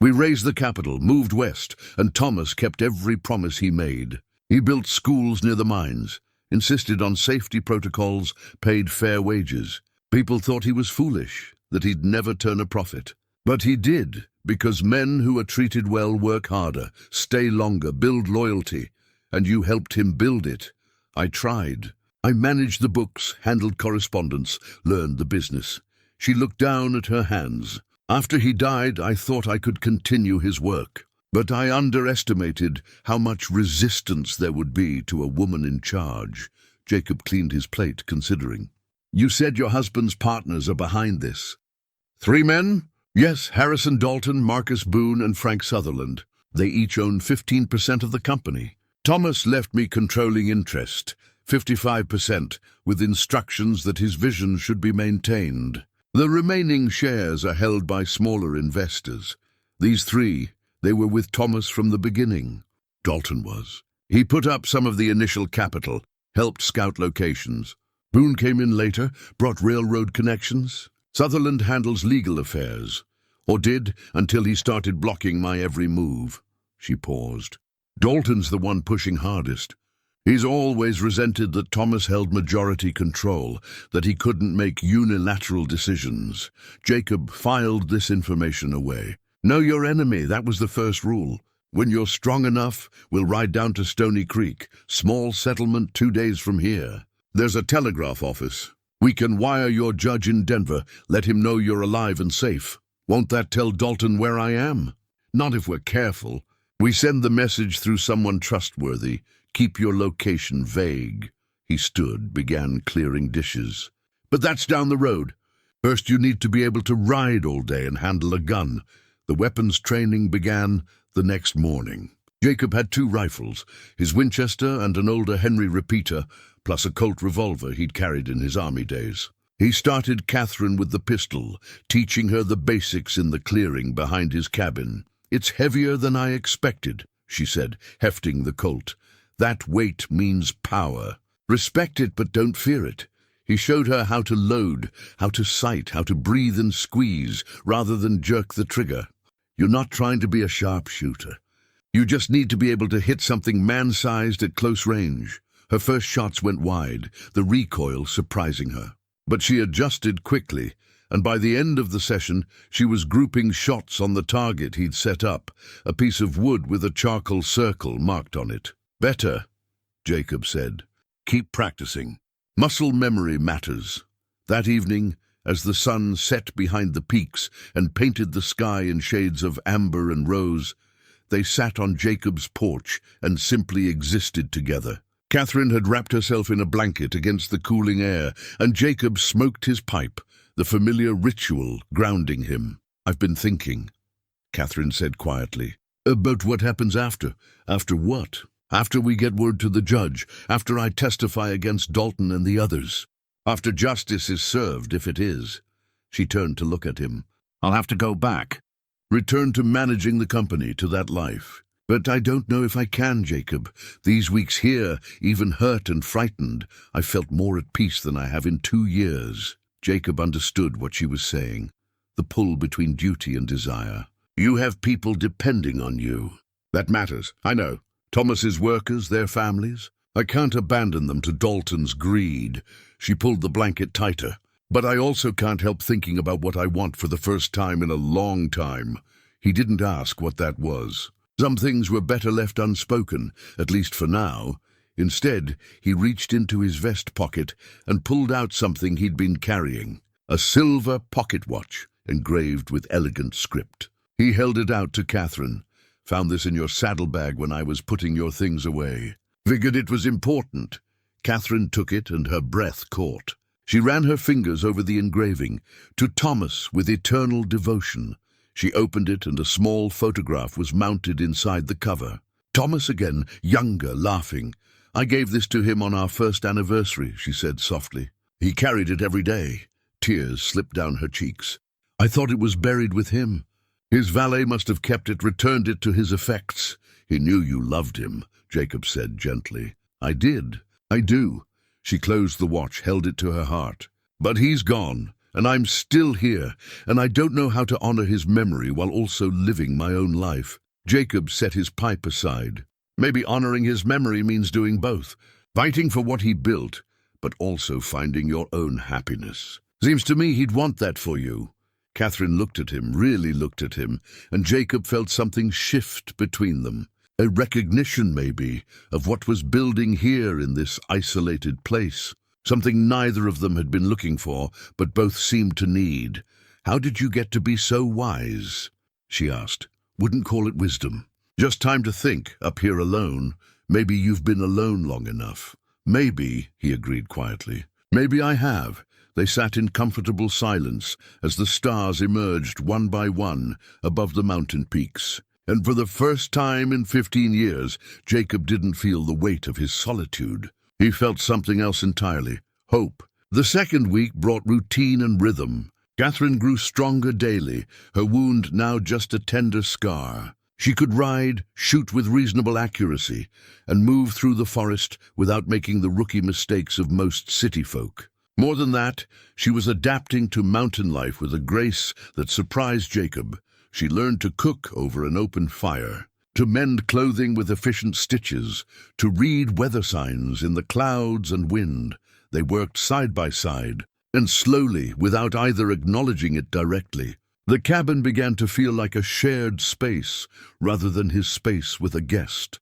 We raised the capital, moved west, and Thomas kept every promise he made. He built schools near the mines, insisted on safety protocols, paid fair wages. People thought he was foolish, that he'd never turn a profit. But he did, because men who are treated well work harder, stay longer, build loyalty, and you helped him build it. I tried. I managed the books, handled correspondence, learned the business. She looked down at her hands. After he died, I thought I could continue his work. But I underestimated how much resistance there would be to a woman in charge. Jacob cleaned his plate, considering. You said your husband's partners are behind this. 3 men? Yes, Harrison Dalton, Marcus Boone, and Frank Sutherland. They each own 15% of the company. Thomas left me controlling interest, 55%, with instructions that his vision should be maintained. The remaining shares are held by smaller investors. These 3, they were with Thomas from the beginning. Dalton was. He put up some of the initial capital, helped scout locations. Boone came in later, brought railroad connections. Sutherland handles legal affairs, or did until he started blocking my every move. She paused. Dalton's the one pushing hardest. He's always resented that Thomas held majority control, that he couldn't make unilateral decisions. Jacob filed this information away. Know your enemy, that was the first rule. When you're strong enough, we'll ride down to Stony Creek, small settlement 2 days from here. There's a telegraph office. We can wire your judge in Denver, let him know you're alive and safe. Won't that tell Dalton where I am? Not if we're careful. We send the message through someone trustworthy. Keep your location vague. He stood, began clearing dishes. But that's down the road. First you need to be able to ride all day and handle a gun. The weapons training began the next morning. Jacob had 2 rifles, his Winchester and an older Henry repeater, plus a Colt revolver he'd carried in his army days. He started Catherine with the pistol, teaching her the basics in the clearing behind his cabin. It's heavier than I expected, she said, hefting the Colt. That weight means power. Respect it, but don't fear it. He showed her how to load, how to sight, how to breathe and squeeze, rather than jerk the trigger. You're not trying to be a sharpshooter. You just need to be able to hit something man-sized at close range. Her first shots went wide, the recoil surprising her. But she adjusted quickly, and by the end of the session, she was grouping shots on the target he'd set up, a piece of wood with a charcoal circle marked on it. Better, Jacob said. Keep practicing. Muscle memory matters. That evening, as the sun set behind the peaks and painted the sky in shades of amber and rose, they sat on Jacob's porch and simply existed together. Catherine had wrapped herself in a blanket against the cooling air, and Jacob smoked his pipe, the familiar ritual grounding him. I've been thinking, Catherine said quietly. About what happens after. After what? After we get word to the judge, after I testify against Dalton and the others. After justice is served, if it is. She turned to look at him. I'll have to go back. Return to managing the company, to that life. But I don't know if I can, Jacob. These weeks here, even hurt and frightened, I felt more at peace than I have in 2 years. Jacob understood what she was saying, the pull between duty and desire. You have people depending on you. That matters, I know. Thomas's workers, their families. I can't abandon them to Dalton's greed. She pulled the blanket tighter. But I also can't help thinking about what I want for the first time in a long time. He didn't ask what that was. Some things were better left unspoken, at least for now. Instead, he reached into his vest pocket and pulled out something he'd been carrying, a silver pocket watch engraved with elegant script. He held it out to Catherine. Found this in your saddlebag when I was putting your things away. Figured it was important. Catherine took it and her breath caught. She ran her fingers over the engraving. To Thomas with eternal devotion. She opened it and a small photograph was mounted inside the cover. Thomas again, younger, laughing. I gave this to him on our first anniversary, she said softly. He carried it every day. Tears slipped down her cheeks. I thought it was buried with him. His valet must have kept it, returned it to his effects. He knew you loved him, Jacob said gently. I did. I do. She closed the watch, held it to her heart. But he's gone, and I'm still here, and I don't know how to honor his memory while also living my own life. Jacob set his pipe aside. Maybe honoring his memory means doing both, fighting for what he built, but also finding your own happiness. Seems to me he'd want that for you. Catherine looked at him, really looked at him, and Jacob felt something shift between them. A recognition, maybe, of what was building here in this isolated place. Something neither of them had been looking for, but both seemed to need. "How did you get to be so wise?" she asked. "Wouldn't call it wisdom. Just time to think, up here alone. Maybe you've been alone long enough." "Maybe," he agreed quietly. "Maybe I have." They sat in comfortable silence as the stars emerged one by one above the mountain peaks. And for the first time in 15 years, Jacob didn't feel the weight of his solitude. He felt something else entirely: hope. The second week brought routine and rhythm. Catherine grew stronger daily, her wound now just a tender scar. She could ride, shoot with reasonable accuracy, and move through the forest without making the rookie mistakes of most city folk. More than that, she was adapting to mountain life with a grace that surprised Jacob. She learned to cook over an open fire, to mend clothing with efficient stitches, to read weather signs in the clouds and wind. They worked side by side, and slowly, without either acknowledging it directly, the cabin began to feel like a shared space rather than his space with a guest.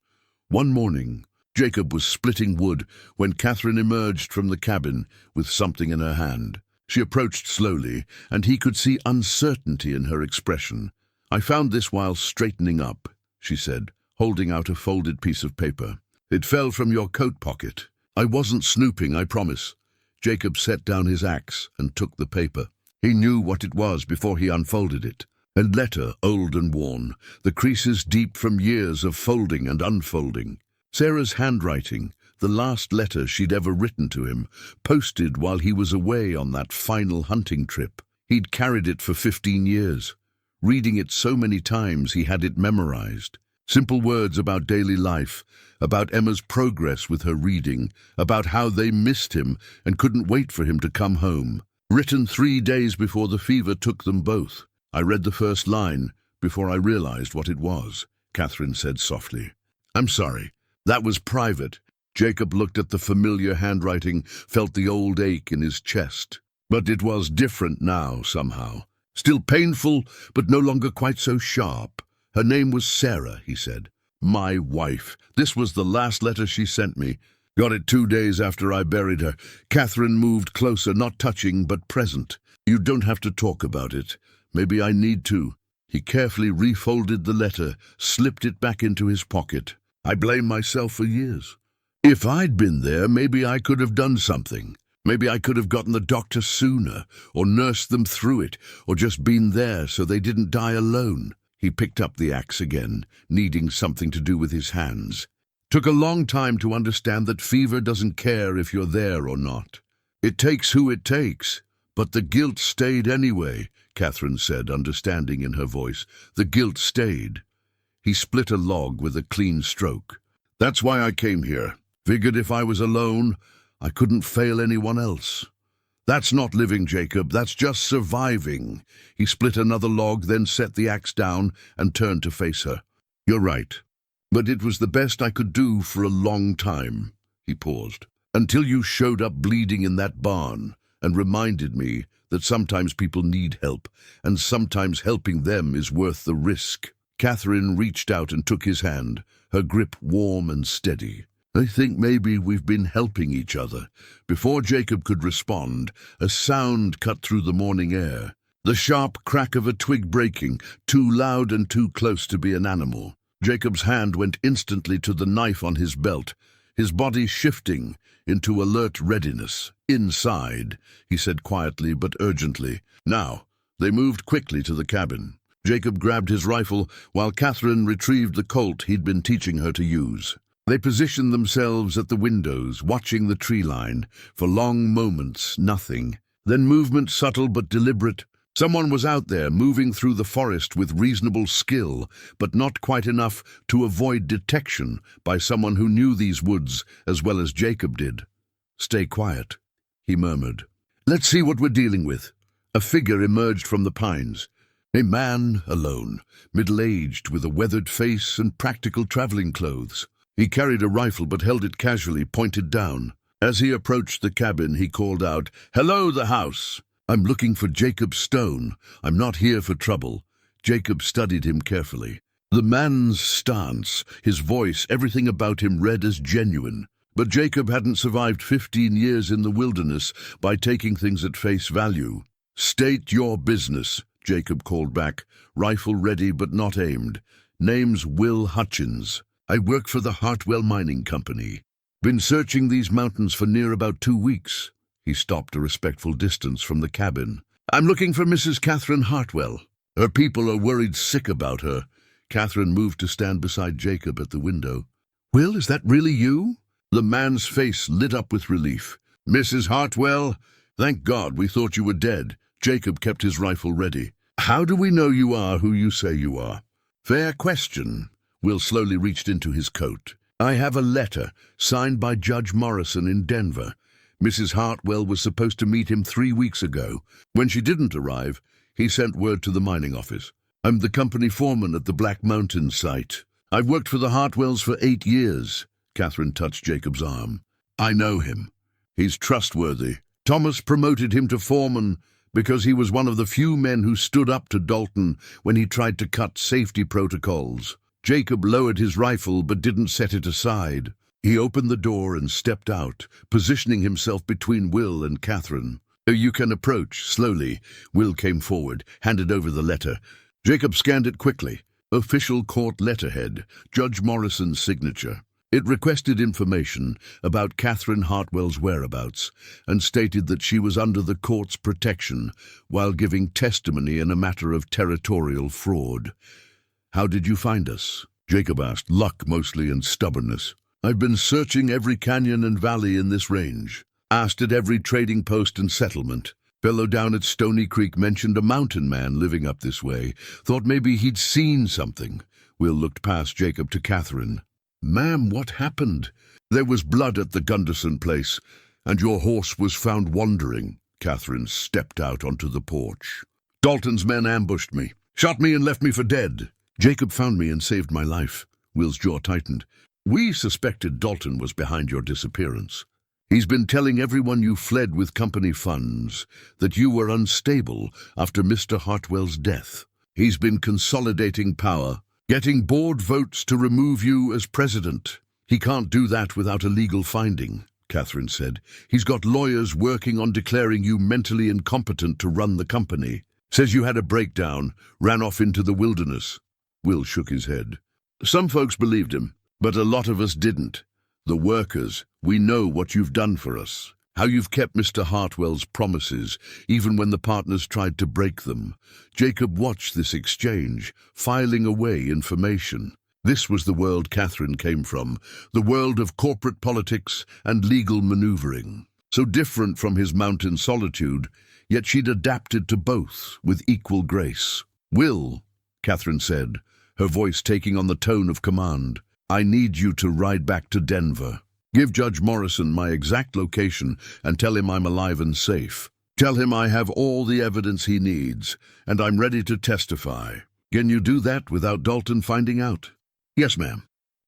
One morning, Jacob was splitting wood when Catherine emerged from the cabin with something in her hand. She approached slowly, and he could see uncertainty in her expression. "I found this while straightening up," she said, holding out a folded piece of paper. "It fell from your coat pocket. I wasn't snooping, I promise." Jacob set down his axe and took the paper. He knew what it was before he unfolded it. A letter, old and worn, the creases deep from years of folding and unfolding. Sarah's handwriting, the last letter she'd ever written to him, posted while he was away on that final hunting trip. He'd carried it for 15 years. Reading it so many times he had it memorized. Simple words about daily life, about Emma's progress with her reading, about how they missed him and couldn't wait for him to come home. Written 3 days before the fever took them both. "I read the first line before I realized what it was," Catherine said softly. "I'm sorry. That was private." Jacob looked at the familiar handwriting, felt the old ache in his chest. But it was different now, somehow. Still painful, but no longer quite so sharp. Her name was Sarah, he said. "My wife. This was the last letter she sent me. Got it 2 days after I buried her." Catherine moved closer, not touching, but present. "You don't have to talk about it. Maybe I need to." He carefully refolded the letter, slipped it back into his pocket. "I blame myself for years. If I'd been there, maybe I could have done something. Maybe I could have gotten the doctor sooner, or nursed them through it, or just been there so they didn't die alone." He picked up the axe again, needing something to do with his hands. "Took a long time to understand that fever doesn't care if you're there or not. It takes who it takes. But the guilt stayed anyway," Catherine said, understanding in her voice. "The guilt stayed." He split a log with a clean stroke. "That's why I came here. Figured if I was alone, I couldn't fail anyone else. That's not living, Jacob. That's just surviving." He split another log, then set the axe down and turned to face her. "You're right. But it was the best I could do for a long time." He paused. "Until you showed up bleeding in that barn and reminded me that sometimes people need help, and sometimes helping them is worth the risk." Catherine reached out and took his hand, her grip warm and steady. "I think maybe we've been helping each other." Before Jacob could respond, a sound cut through the morning air. The sharp crack of a twig breaking, too loud and too close to be an animal. Jacob's hand went instantly to the knife on his belt, his body shifting into alert readiness. "Inside," he said quietly but urgently. Now, they moved quickly to the cabin. Jacob grabbed his rifle while Catherine retrieved the Colt he'd been teaching her to use. They positioned themselves at the windows, watching the tree line. For long moments, nothing. Then movement, subtle but deliberate. Someone was out there, moving through the forest with reasonable skill, but not quite enough to avoid detection by someone who knew these woods as well as Jacob did. "Stay quiet," he murmured. "Let's see what we're dealing with." A figure emerged from the pines. A man alone, middle-aged, with a weathered face and practical traveling clothes. He carried a rifle but held it casually, pointed down. As he approached the cabin, he called out, "Hello, the house!" I'm looking for Jacob Stone. I'm not here for trouble. Jacob studied him carefully. The man's stance, his voice, everything about him read as genuine. But Jacob hadn't survived 15 years in the wilderness by taking things at face value. "State your business," Jacob called back, rifle ready but not aimed. "Name's Will Hutchins. I work for the Hartwell Mining Company. Been searching these mountains for near about 2 weeks." He stopped a respectful distance from the cabin. "I'm looking for Mrs. Catherine Hartwell. Her people are worried sick about her." Catherine moved to stand beside Jacob at the window. "Will, is that really you?" The man's face lit up with relief. "Mrs. Hartwell? Thank God, we thought you were dead." Jacob kept his rifle ready. "How do we know you are who you say you are?" "Fair question." Will slowly reached into his coat. "I have a letter, signed by Judge Morrison in Denver. Mrs. Hartwell was supposed to meet him 3 weeks ago. When she didn't arrive, he sent word to the mining office. I'm the company foreman at the Black Mountain site. I've worked for the Hartwells for 8 years. Catherine touched Jacob's arm. "I know him. He's trustworthy. Thomas promoted him to foreman because he was one of the few men who stood up to Dalton when he tried to cut safety protocols." Jacob lowered his rifle but didn't set it aside. He opened the door and stepped out, positioning himself between Will and Catherine. "You can approach." Slowly, Will came forward, handed over the letter. Jacob scanned it quickly. Official court letterhead, Judge Morrison's signature. It requested information about Catherine Hartwell's whereabouts and stated that she was under the court's protection while giving testimony in a matter of territorial fraud. "How did you find us?" Jacob asked. "Luck mostly and stubbornness. I've been searching every canyon and valley in this range. Asked at every trading post and settlement. Fellow down at Stony Creek mentioned a mountain man living up this way. Thought maybe he'd seen something." Will looked past Jacob to Catherine. "Ma'am, what happened?" "There was blood at the Gunderson place, and your horse was found wandering." Catherine stepped out onto the porch. "Dalton's men ambushed me, shot me and left me for dead. Jacob found me and saved my life." Will's jaw tightened. "We suspected Dalton was behind your disappearance. He's been telling everyone you fled with company funds, that you were unstable after Mr. Hartwell's death. He's been consolidating power, getting board votes to remove you as president. He can't do that without a legal finding," Catherine said. "He's got lawyers working on declaring you mentally incompetent to run the company. Says you had a breakdown, ran off into the wilderness." Will shook his head. "Some folks believed him, but a lot of us didn't. The workers, we know what you've done for us. How you've kept Mr. Hartwell's promises, even when the partners tried to break them." Jacob watched this exchange, filing away information. This was the world Catherine came from, the world of corporate politics and legal maneuvering. So different from his mountain solitude, yet she'd adapted to both with equal grace. "Will," Catherine said, her voice taking on the tone of command, "I need you to ride back to Denver. Give Judge Morrison my exact location and tell him I'm alive and safe. Tell him I have all the evidence he needs, and I'm ready to testify. Can you do that without Dalton finding out?" "Yes, ma'am."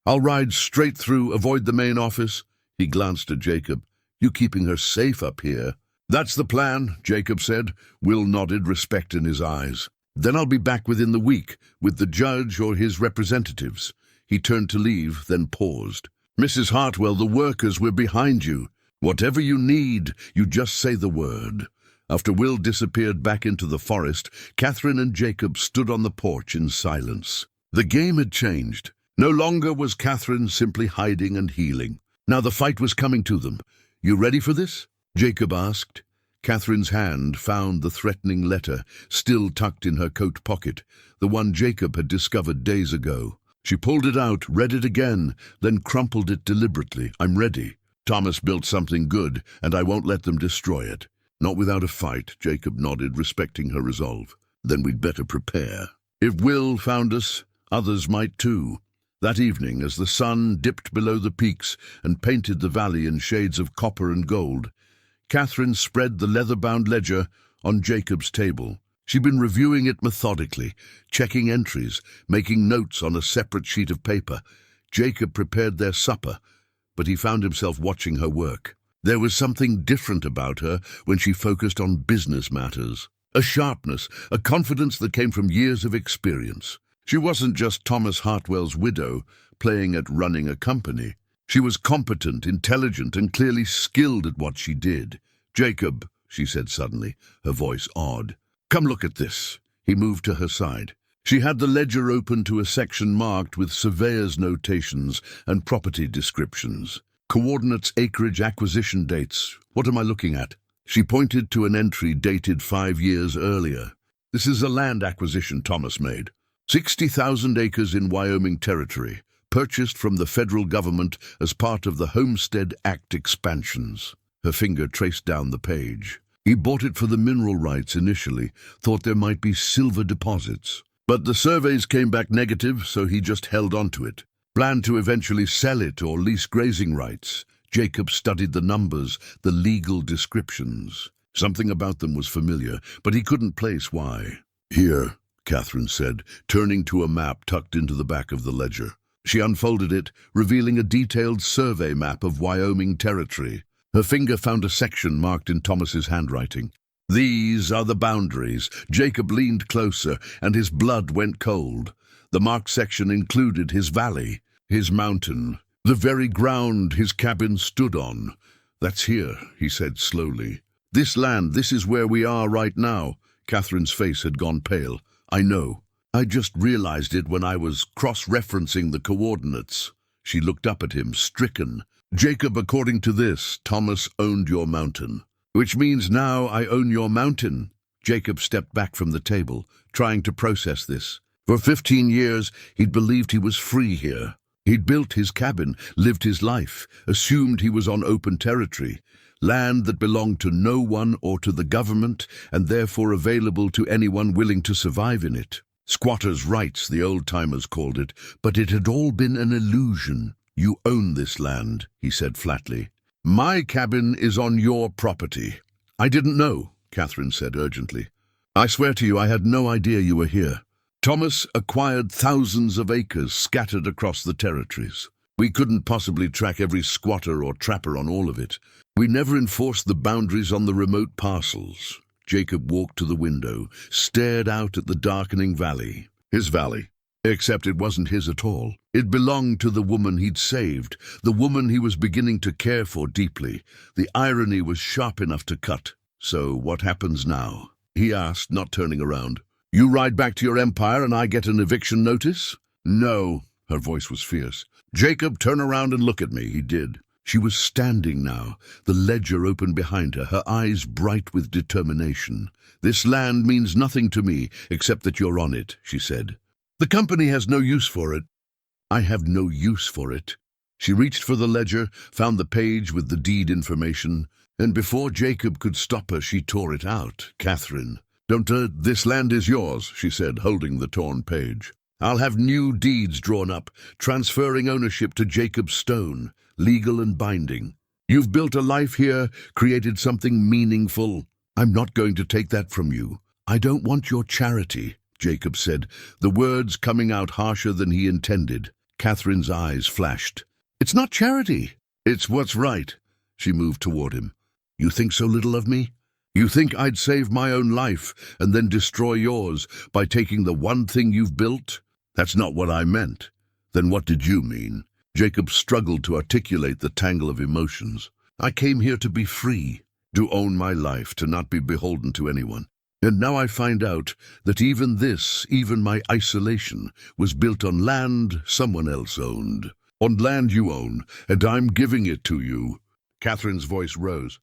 "I'll ride straight through, avoid the main office." He glanced at Jacob. "You keeping her safe up here?" "That's the plan," Jacob said. Will nodded, respect in his eyes. "Then I'll be back within the week, with the judge or his representatives." He turned to leave, then paused. "Mrs. Hartwell, the workers, we're behind you. Whatever you need, you just say the word." After Will disappeared back into the forest, Catherine and Jacob stood on the porch in silence. The game had changed. No longer was Catherine simply hiding and healing. Now the fight was coming to them. "You ready for this?" Jacob asked. Catherine's hand found the threatening letter, still tucked in her coat pocket, the one Jacob had discovered days ago. She pulled it out, read it again, then crumpled it deliberately. "I'm ready. Thomas built something good, and I won't let them destroy it." "Not without a fight," Jacob nodded, respecting her resolve. "Then we'd better prepare. If Will found us, others might too." That evening, as the sun dipped below the peaks and painted the valley in shades of copper and gold, Catherine spread the leather-bound ledger on Jacob's table. She'd been reviewing it methodically, checking entries, making notes on a separate sheet of paper. Jacob prepared their supper, but he found himself watching her work. There was something different about her when she focused on business matters. A sharpness, a confidence that came from years of experience. She wasn't just Thomas Hartwell's widow, playing at running a company. She was competent, intelligent, and clearly skilled at what she did. "Jacob," she said suddenly, her voice odd. "Come look at this." He moved to her side. She had the ledger open to a section marked with surveyor's notations and property descriptions. Coordinates, acreage, acquisition dates. What am I looking at? She pointed to an entry dated 5 years earlier. "This is a land acquisition Thomas made. 60,000 acres in Wyoming Territory, purchased from the federal government as part of the Homestead Act expansions." Her finger traced down the page. "He bought it for the mineral rights initially, thought there might be silver deposits. But the surveys came back negative, so he just held on to it. Planned to eventually sell it or lease grazing rights." Jacob studied the numbers, the legal descriptions. Something about them was familiar, but he couldn't place why. "Here," Catherine said, turning to a map tucked into the back of the ledger. She unfolded it, revealing a detailed survey map of Wyoming Territory. Her finger found a section marked in Thomas's handwriting. "These are the boundaries." Jacob leaned closer, and his blood went cold. The marked section included his valley, his mountain, the very ground his cabin stood on. "That's here," he said slowly. "This land, this is where we are right now." Catherine's face had gone pale. "I know. I just realized it when I was cross-referencing the coordinates." She looked up at him, stricken. "Jacob, according to this, Thomas owned your mountain. Which means now I own your mountain." Jacob stepped back from the table, trying to process this. For 15 years, he'd believed he was free here. He'd built his cabin, lived his life, assumed he was on open territory, land that belonged to no one or to the government, and therefore available to anyone willing to survive in it. Squatters' rights, the old-timers called it, but it had all been an illusion. "You own this land," he said flatly. "My cabin is on your property." "I didn't know," Catherine said urgently. "I swear to you I had no idea you were here. Thomas acquired thousands of acres scattered across the territories. We couldn't possibly track every squatter or trapper on all of it. We never enforced the boundaries on the remote parcels." Jacob walked to the window, stared out at the darkening valley. His valley. Except it wasn't his at all. It belonged to the woman he'd saved, the woman he was beginning to care for deeply. The irony was sharp enough to cut. "So what happens now?" he asked, not turning around. "You ride back to your empire and I get an eviction notice?" "No." Her voice was fierce. "Jacob, turn around and look at me." He did. She was standing now, the ledger open behind her, her eyes bright with determination. "This land means nothing to me, except that you're on it," she said. "The company has no use for it." "I have no use for it." She reached for the ledger, found the page with the deed information, and before Jacob could stop her, she tore it out. "Catherine, this land is yours," she said, holding the torn page. "I'll have new deeds drawn up, transferring ownership to Jacob Stone, legal and binding. You've built a life here, created something meaningful. I'm not going to take that from you. I don't want your charity," Jacob said, the words coming out harsher than he intended. Catherine's eyes flashed. "It's not charity. It's what's right." She moved toward him. "You think so little of me? You think I'd save my own life and then destroy yours by taking the one thing you've built? That's not what I meant." "Then what did you mean?" Jacob struggled to articulate the tangle of emotions. "I came here to be free, to own my life, to not be beholden to anyone. And now I find out that even this, even my isolation, was built on land someone else owned. On land you own, and I'm giving it to you." Catherine's voice rose.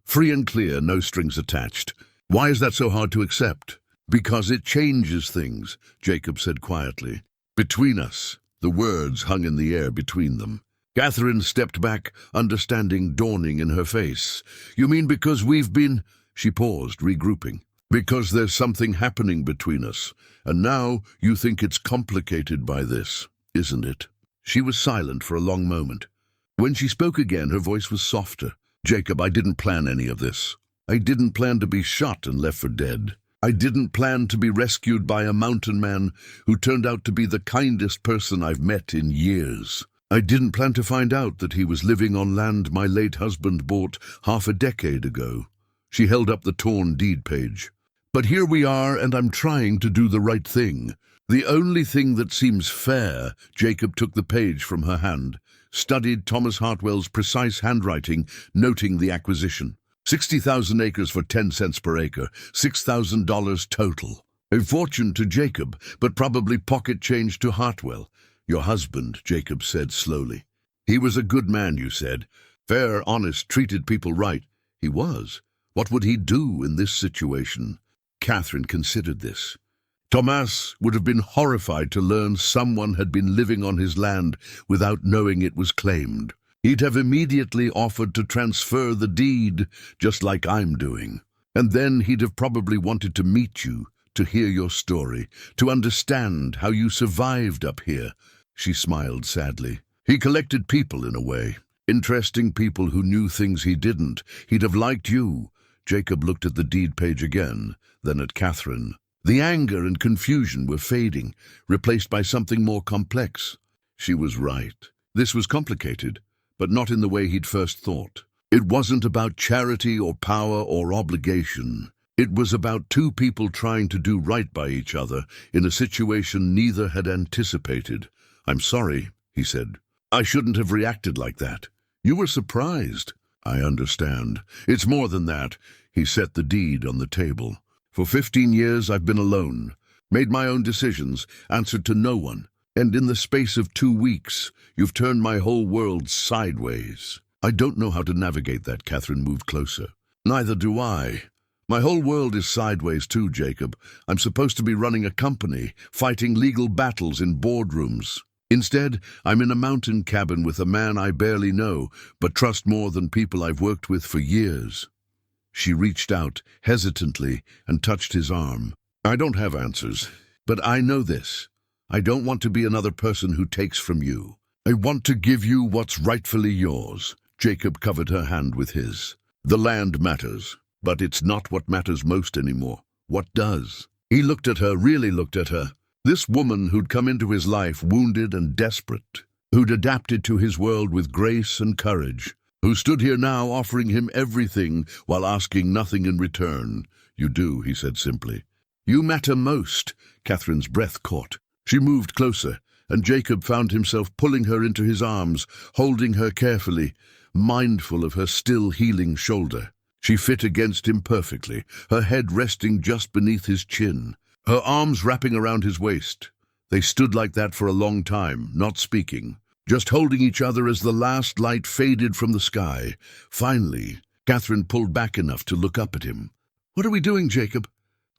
"Free and clear, no strings attached. Why is that so hard to accept?" "Because it changes things," Jacob said quietly. "Between us." The words hung in the air between them. Catherine stepped back, understanding dawning in her face. "You mean because we've been—" She paused, regrouping. "Because there's something happening between us, and now you think it's complicated by this, isn't it?" She was silent for a long moment. When she spoke again, her voice was softer. "Jacob, I didn't plan any of this. I didn't plan to be shot and left for dead. I didn't plan to be rescued by a mountain man who turned out to be the kindest person I've met in years. I didn't plan to find out that he was living on land my late husband bought half a decade ago. She held up the torn deed page. But here we are, and I'm trying to do the right thing. The only thing that seems fair. Jacob took the page from her hand, studied Thomas Hartwell's precise handwriting, noting the acquisition. 60,000 acres for 10 cents per acre, $6,000 total. A fortune to Jacob, but probably pocket change to Hartwell. Your husband, Jacob said slowly. He was a good man, you said. Fair, honest, treated people right. He was. What would he do in this situation? Catherine considered this. Thomas would have been horrified to learn someone had been living on his land without knowing it was claimed. He'd have immediately offered to transfer the deed, just like I'm doing. And then he'd have probably wanted to meet you, to hear your story, to understand how you survived up here. She smiled sadly. He collected people in a way. Interesting people who knew things he didn't. He'd have liked you. Jacob looked at the deed page again, then at Catherine. The anger and confusion were fading, replaced by something more complex. She was right. This was complicated, but not in the way he'd first thought. It wasn't about charity or power or obligation. It was about two people trying to do right by each other in a situation neither had anticipated. I'm sorry, he said. I shouldn't have reacted like that. You were surprised. I understand. It's more than that. He set the deed on the table. For 15 years I've been alone, made my own decisions, answered to no one. And in the space of 2 weeks, you've turned my whole world sideways. I don't know how to navigate that. Catherine moved closer. Neither do I. My whole world is sideways too, Jacob. I'm supposed to be running a company, fighting legal battles in boardrooms. Instead, I'm in a mountain cabin with a man I barely know, but trust more than people I've worked with for years. She reached out, hesitantly, and touched his arm. I don't have answers, but I know this. I don't want to be another person who takes from you. I want to give you what's rightfully yours. Jacob covered her hand with his. The land matters, but it's not what matters most anymore. What does? He looked at her, really looked at her. This woman who'd come into his life wounded and desperate, who'd adapted to his world with grace and courage, who stood here now offering him everything while asking nothing in return. You do, he said simply. You matter most. Catherine's breath caught. She moved closer, and Jacob found himself pulling her into his arms, holding her carefully, mindful of her still healing shoulder. She fit against him perfectly, her head resting just beneath his chin, her arms wrapping around his waist. They stood like that for a long time, not speaking, just holding each other as the last light faded from the sky. Finally, Catherine pulled back enough to look up at him. What are we doing, Jacob?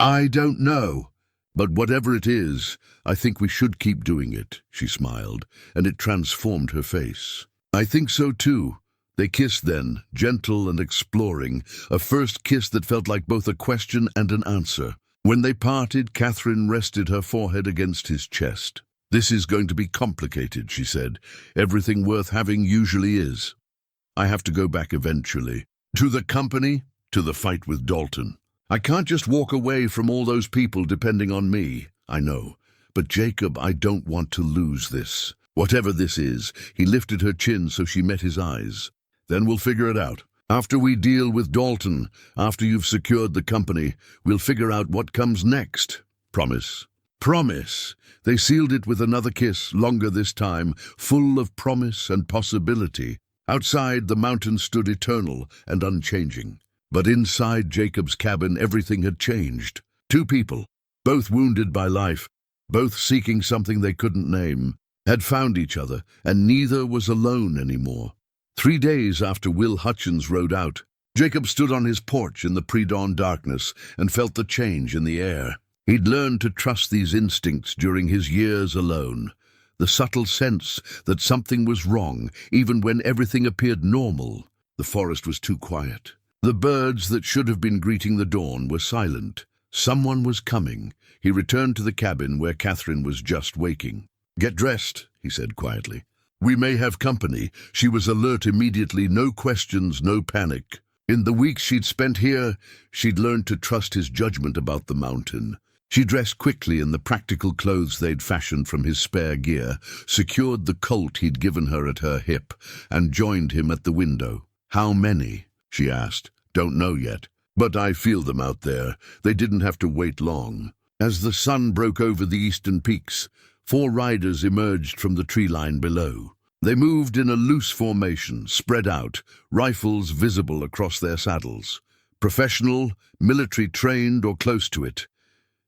I don't know. But whatever it is, I think we should keep doing it, she smiled, and it transformed her face. I think so too. They kissed then, gentle and exploring, a first kiss that felt like both a question and an answer. When they parted, Catherine rested her forehead against his chest. This is going to be complicated, she said. Everything worth having usually is. I have to go back eventually. To the company, to the fight with Dalton. I can't just walk away from all those people depending on me. I know. But Jacob, I don't want to lose this. Whatever this is, he lifted her chin so she met his eyes. Then we'll figure it out. After we deal with Dalton, after you've secured the company, we'll figure out what comes next. Promise. Promise. They sealed it with another kiss, longer this time, full of promise and possibility. Outside, the mountain stood eternal and unchanging. But inside Jacob's cabin, everything had changed. Two people, both wounded by life, both seeking something they couldn't name, had found each other, and neither was alone anymore. 3 days after Will Hutchins rode out, Jacob stood on his porch in the pre-dawn darkness and felt the change in the air. He'd learned to trust these instincts during his years alone, the subtle sense that something was wrong, even when everything appeared normal. The forest was too quiet. The birds that should have been greeting the dawn were silent. Someone was coming. He returned to the cabin where Catherine was just waking. Get dressed, he said quietly. We may have company. She was alert immediately, no questions, no panic. In the weeks she'd spent here, she'd learned to trust his judgment about the mountain. She dressed quickly in the practical clothes they'd fashioned from his spare gear, secured the Colt he'd given her at her hip, and joined him at the window. "How many?" she asked. "Don't know yet. But I feel them out there. They didn't have to wait long." As the sun broke over the eastern peaks, 4 riders emerged from the tree line below. They moved in a loose formation, spread out, rifles visible across their saddles. Professional, military trained or close to it.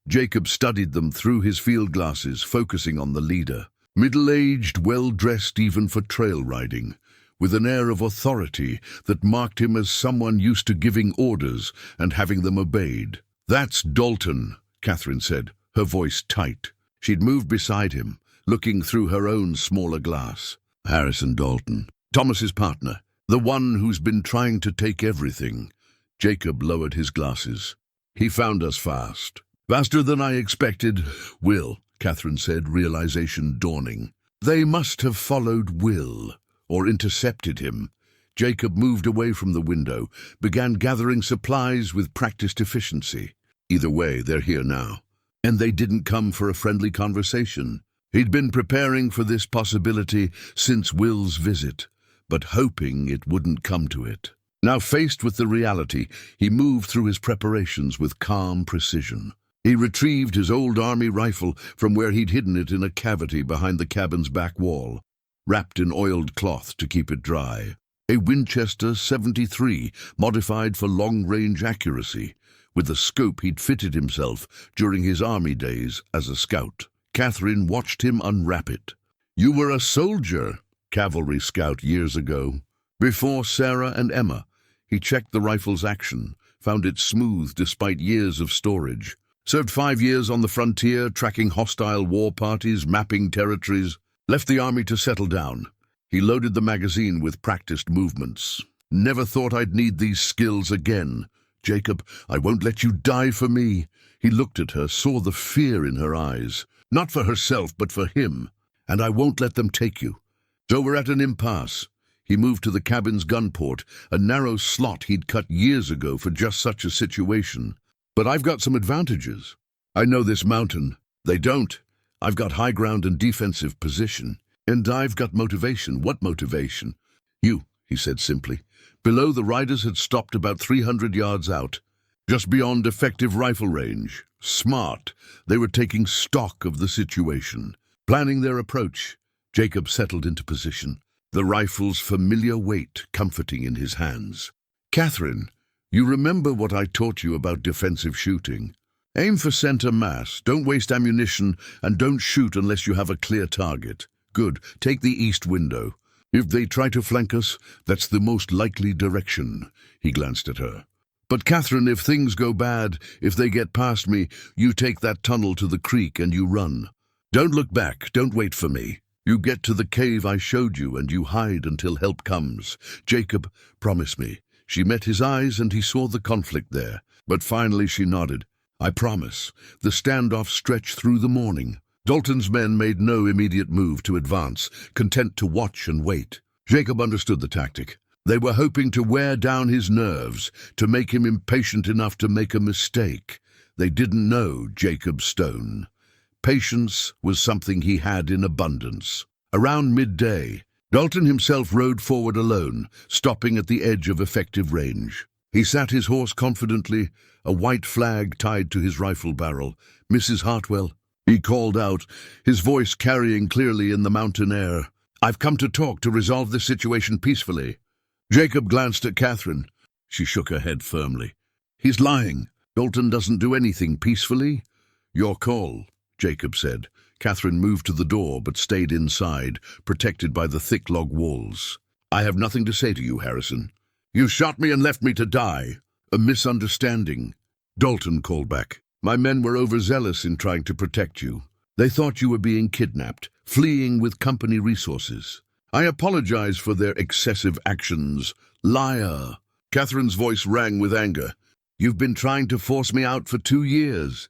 Jacob studied them through his field glasses, focusing on the leader. Middle-aged, well-dressed even for trail riding, with an air of authority that marked him as someone used to giving orders and having them obeyed. "That's Dalton," Catherine said, her voice tight. She'd moved beside him, looking through her own smaller glass. "Harrison Dalton. Thomas's partner. The one who's been trying to take everything." Jacob lowered his glasses. "He found us fast. Faster than I expected." "Will," Catherine said, realization dawning. "They must have followed Will, or intercepted him." Jacob moved away from the window, began gathering supplies with practiced efficiency. Either way, they're here now. And they didn't come for a friendly conversation. He'd been preparing for this possibility since Will's visit, but hoping it wouldn't come to it. Now faced with the reality, he moved through his preparations with calm precision. He retrieved his old army rifle from where he'd hidden it in a cavity behind the cabin's back wall, wrapped in oiled cloth to keep it dry. A Winchester 73, modified for long-range accuracy, with the scope he'd fitted himself during his army days as a scout. Catherine watched him unwrap it. "You were a soldier," cavalry scout years ago. Before Sarah and Emma, he checked the rifle's action, found it smooth despite years of storage. Served 5 years on the frontier, tracking hostile war parties, mapping territories. Left the army to settle down. He loaded the magazine with practiced movements. "Never thought I'd need these skills again. Jacob, I won't let you die for me." He looked at her, saw the fear in her eyes. "Not for herself, but for him. And I won't let them take you." So we're at an impasse. He moved to the cabin's gun port, a narrow slot he'd cut years ago for just such a situation. "But I've got some advantages. I know this mountain. They don't. I've got high ground and defensive position. And I've got motivation." "What motivation?" "You," he said simply. Below, the riders had stopped about 300 yards out, just beyond effective rifle range. Smart. They were taking stock of the situation, planning their approach. Jacob settled into position, the rifle's familiar weight comforting in his hands. "Catherine, you remember what I taught you about defensive shooting? Aim for center mass, don't waste ammunition, and don't shoot unless you have a clear target. Good, take the east window. If they try to flank us, that's the most likely direction." He glanced at her. "But Catherine, if things go bad, if they get past me, you take that tunnel to the creek and you run. Don't look back, don't wait for me. You get to the cave I showed you and you hide until help comes. Jacob, promise me." She met his eyes and he saw the conflict there, but finally she nodded. "I promise." The standoff stretched through the morning. Dalton's men made no immediate move to advance, content to watch and wait. Jacob understood the tactic. They were hoping to wear down his nerves, to make him impatient enough to make a mistake. They didn't know Jacob Stone. Patience was something he had in abundance. Around midday, Dalton himself rode forward alone, stopping at the edge of effective range. He sat his horse confidently, a white flag tied to his rifle barrel. "Mrs. Hartwell," he called out, his voice carrying clearly in the mountain air. "I've come to talk to resolve this situation peacefully." Jacob glanced at Catherine. She shook her head firmly. "He's lying. Dalton doesn't do anything peacefully." "Your call," Jacob said. Catherine moved to the door but stayed inside, protected by the thick log walls. "I have nothing to say to you, Harrison. You shot me and left me to die." "A misunderstanding," Dalton called back. "My men were overzealous in trying to protect you. They thought you were being kidnapped, fleeing with company resources. I apologize for their excessive actions." "Liar!" Catherine's voice rang with anger. "You've been trying to force me out for 2 years.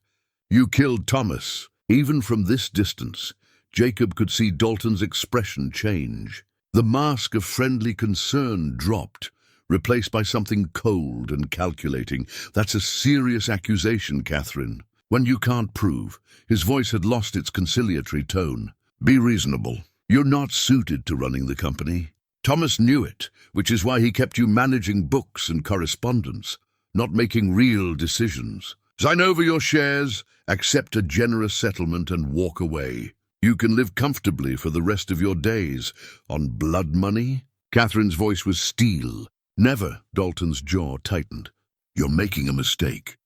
You killed Thomas." Even from this distance, Jacob could see Dalton's expression change. The mask of friendly concern dropped, replaced by something cold and calculating. "That's a serious accusation, Catherine." When you can't prove, his voice had lost its conciliatory tone. Be reasonable. You're not suited to running the company. Thomas knew it, which is why he kept you managing books and correspondence, not making real decisions. Sign over your shares, accept a generous settlement, and walk away. You can live comfortably for the rest of your days on blood money. Catherine's voice was steel. Never. Dalton's jaw tightened. You're making a mistake.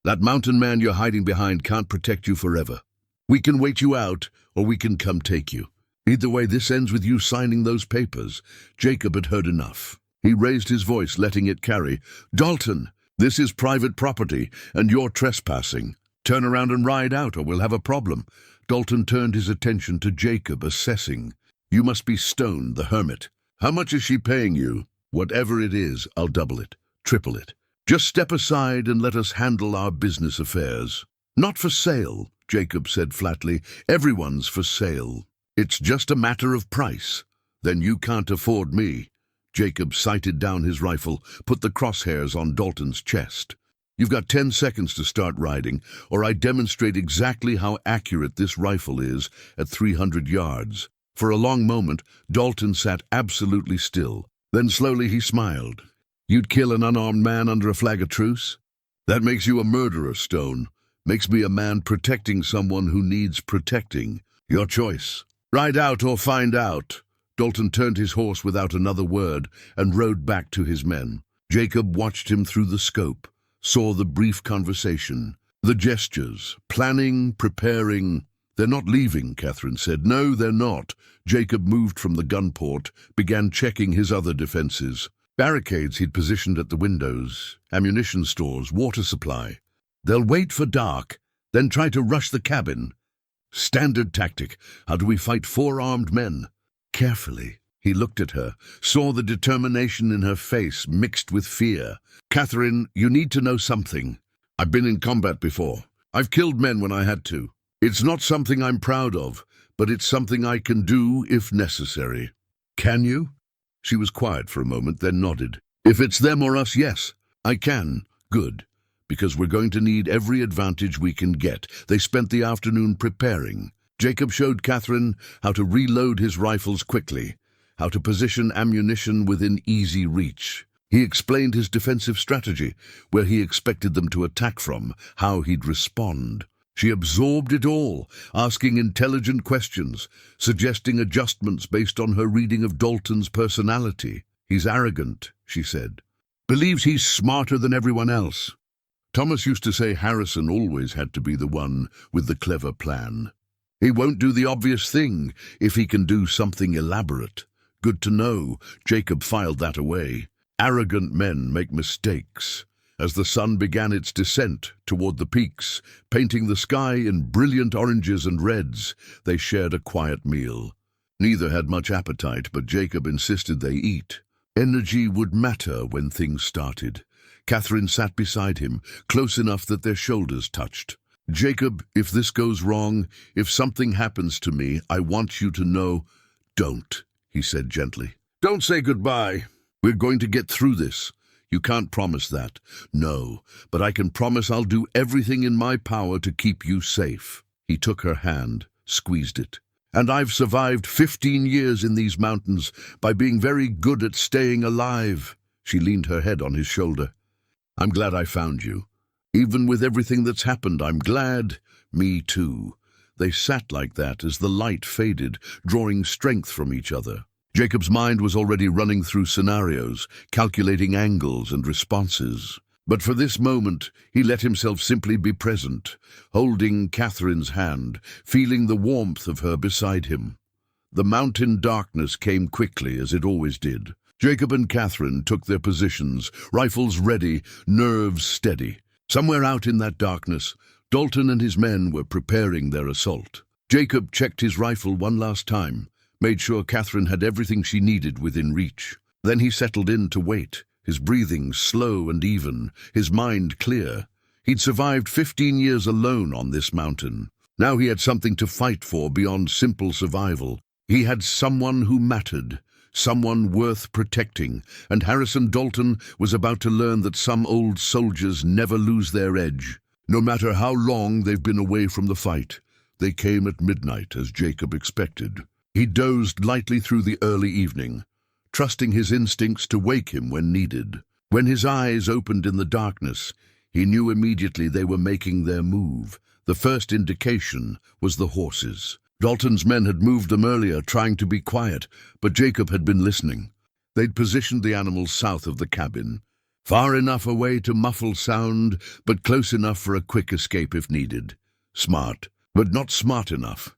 That mountain man you're hiding behind can't protect you forever. We can wait you out, or we can come take you. Either way, this ends with you signing those papers. Jacob had heard enough. He raised his voice, letting it carry. Dalton, this is private property, and you're trespassing. Turn around and ride out, or we'll have a problem. Dalton turned his attention to Jacob, assessing. You must be Stone, the hermit. How much is she paying you? Whatever it is, I'll double it, triple it. Just step aside and let us handle our business affairs. Not for sale, Jacob said flatly. Everyone's for sale. It's just a matter of price. Then you can't afford me. Jacob sighted down his rifle, put the crosshairs on Dalton's chest. You've got 10 seconds to start riding, or I demonstrate exactly how accurate this rifle is at 300 yards. For a long moment, Dalton sat absolutely still. Then slowly he smiled. You'd kill an unarmed man under a flag of truce? That makes you a murderer, Stone. Makes me a man protecting someone who needs protecting. Your choice. Ride out or find out. Dalton turned his horse without another word and rode back to his men. Jacob watched him through the scope, saw the brief conversation, the gestures, planning, preparing. They're not leaving, Catherine said. No, they're not. Jacob moved from the gun port, began checking his other defenses. Barricades he'd positioned at the windows, ammunition stores, water supply. They'll wait for dark, then try to rush the cabin. Standard tactic. How do we fight 4 armed men? Carefully, he looked at her, saw the determination in her face mixed with fear. Catherine, you need to know something. I've been in combat before. I've killed men when I had to. It's not something I'm proud of, but it's something I can do if necessary. Can you? She was quiet for a moment, then nodded. If it's them or us, yes, I can. Good. Because we're going to need every advantage we can get. They spent the afternoon preparing. Jacob showed Catherine how to reload his rifles quickly, how to position ammunition within easy reach. He explained his defensive strategy, where he expected them to attack from, how he'd respond. She absorbed it all, asking intelligent questions, suggesting adjustments based on her reading of Dalton's personality. He's arrogant, she said. Believes he's smarter than everyone else. Thomas used to say Harrison always had to be the one with the clever plan. He won't do the obvious thing if he can do something elaborate. Good to know. Jacob filed that away. Arrogant men make mistakes. As the sun began its descent toward the peaks, painting the sky in brilliant oranges and reds, they shared a quiet meal. Neither had much appetite, but Jacob insisted they eat. Energy would matter when things started. Catherine sat beside him, close enough that their shoulders touched. Jacob, if this goes wrong, if something happens to me, I want you to know, don't, he said gently. Don't say goodbye. We're going to get through this. You can't promise that. No, but I can promise I'll do everything in my power to keep you safe. He took her hand, squeezed it. And I've survived 15 years in these mountains by being very good at staying alive. She leaned her head on his shoulder. I'm glad I found you. Even with everything that's happened, I'm glad. Me too. They sat like that as the light faded, drawing strength from each other. Jacob's mind was already running through scenarios, calculating angles and responses. But for this moment, he let himself simply be present, holding Catherine's hand, feeling the warmth of her beside him. The mountain darkness came quickly, as it always did. Jacob and Catherine took their positions, rifles ready, nerves steady. Somewhere out in that darkness, Dalton and his men were preparing their assault. Jacob checked his rifle one last time, made sure Catherine had everything she needed within reach. Then he settled in to wait, his breathing slow and even, his mind clear. He'd survived 15 years alone on this mountain. Now he had something to fight for beyond simple survival. He had someone who mattered, someone worth protecting, and Harrison Dalton was about to learn that some old soldiers never lose their edge. No matter how long they've been away from the fight, they came at midnight, as Jacob expected. He dozed lightly through the early evening, trusting his instincts to wake him when needed. When his eyes opened in the darkness, he knew immediately they were making their move. The first indication was the horses. Dalton's men had moved them earlier, trying to be quiet, but Jacob had been listening. They'd positioned the animals south of the cabin, far enough away to muffle sound, but close enough for a quick escape if needed. Smart, but not smart enough.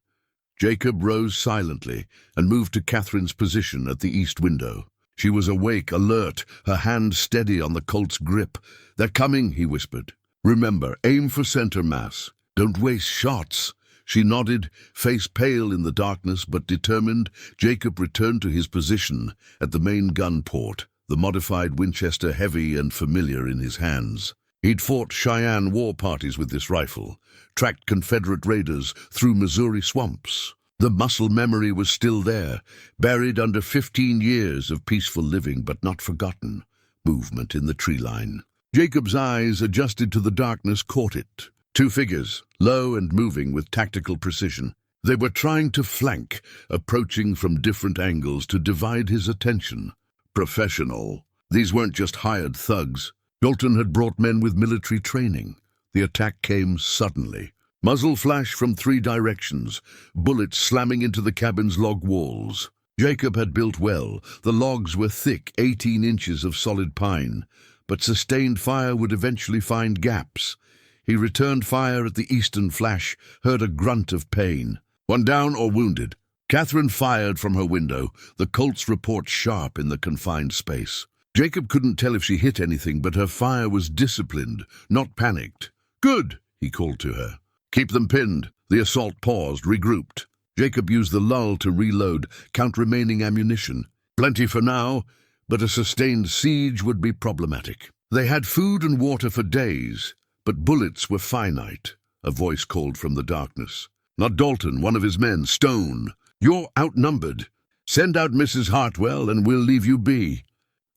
Jacob rose silently and moved to Catherine's position at the east window. She was awake, alert, her hand steady on the Colt's grip. "They're coming," he whispered. "Remember, aim for center mass. Don't waste shots." She nodded, face pale in the darkness but determined. Jacob returned to his position at the main gun port, the modified Winchester heavy and familiar in his hands. He'd fought Cheyenne war parties with this rifle, tracked Confederate raiders through Missouri swamps. The muscle memory was still there, buried under 15 years of peaceful living but not forgotten. Movement in the tree line. Jacob's eyes, adjusted to the darkness, caught it. Two figures, low and moving with tactical precision. They were trying to flank, approaching from different angles to divide his attention. Professional. These weren't just hired thugs. Dalton had brought men with military training. The attack came suddenly. Muzzle flash from 3 directions, bullets slamming into the cabin's log walls. Jacob had built well. The logs were thick, 18 inches of solid pine, but sustained fire would eventually find gaps. He returned fire at the eastern flash, heard a grunt of pain. "One down or wounded?" Catherine fired from her window, the Colt's report sharp in the confined space. Jacob couldn't tell if she hit anything, but her fire was disciplined, not panicked. "Good," he called to her. "Keep them pinned." The assault paused, regrouped. Jacob used the lull to reload, count remaining ammunition. Plenty for now, but a sustained siege would be problematic. They had food and water for days, but bullets were finite, a voice called from the darkness. Not Dalton, one of his men, Stone. "You're outnumbered. Send out Mrs. Hartwell and we'll leave you be."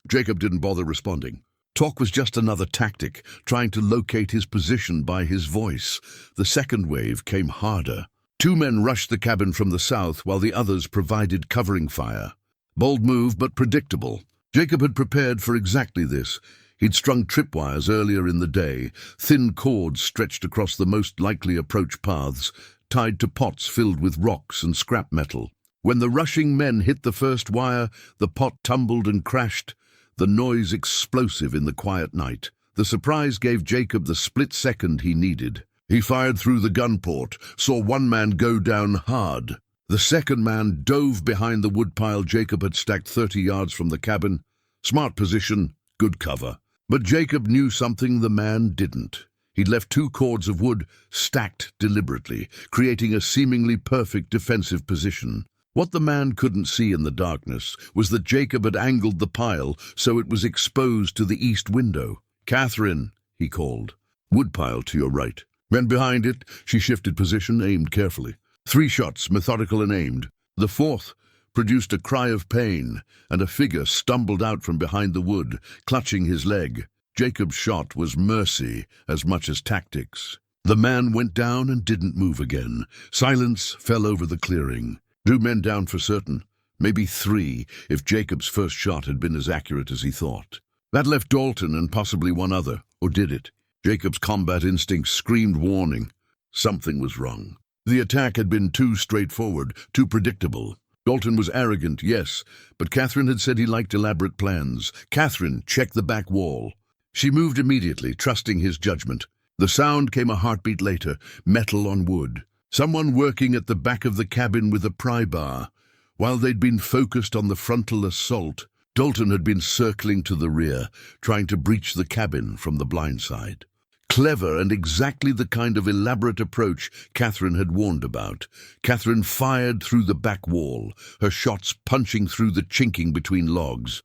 Jacob didn't bother responding. Talk was just another tactic, trying to locate his position by his voice. The second wave came harder. 2 men rushed the cabin from the south while the others provided covering fire. Bold move, but predictable. Jacob had prepared for exactly this. He'd strung tripwires earlier in the day, thin cords stretched across the most likely approach paths, tied to pots filled with rocks and scrap metal. When the rushing men hit the first wire, the pot tumbled and crashed, the noise explosive in the quiet night. The surprise gave Jacob the split second he needed. He fired through the gun port, saw one man go down hard. The second man dove behind the woodpile Jacob had stacked 30 yards from the cabin. Smart position, good cover. But Jacob knew something the man didn't. He'd left 2 cords of wood stacked deliberately, creating a seemingly perfect defensive position. What the man couldn't see in the darkness was that Jacob had angled the pile so it was exposed to the east window. "Catherine," he called. "Woodpile to your right." When behind it, she shifted position, aimed carefully. 3 shots, methodical and aimed. The fourth produced a cry of pain, and a figure stumbled out from behind the wood, clutching his leg. Jacob's shot was mercy as much as tactics. The man went down and didn't move again. Silence fell over the clearing. 2 men down for certain, maybe 3 if Jacob's first shot had been as accurate as he thought. That left Dalton and possibly one other, or did it? Jacob's combat instinct screamed warning. Something was wrong. The attack had been too straightforward, too predictable. Dalton was arrogant, yes, but Catherine had said he liked elaborate plans. "Catherine, check the back wall." She moved immediately, trusting his judgment. The sound came a heartbeat later, metal on wood. Someone working at the back of the cabin with a pry bar. While they'd been focused on the frontal assault, Dalton had been circling to the rear, trying to breach the cabin from the blind side. Clever and exactly the kind of elaborate approach Catherine had warned about. Catherine fired through the back wall, her shots punching through the chinking between logs.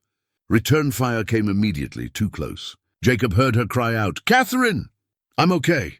Return fire came immediately, too close. Jacob heard her cry out, "Catherine! I'm okay."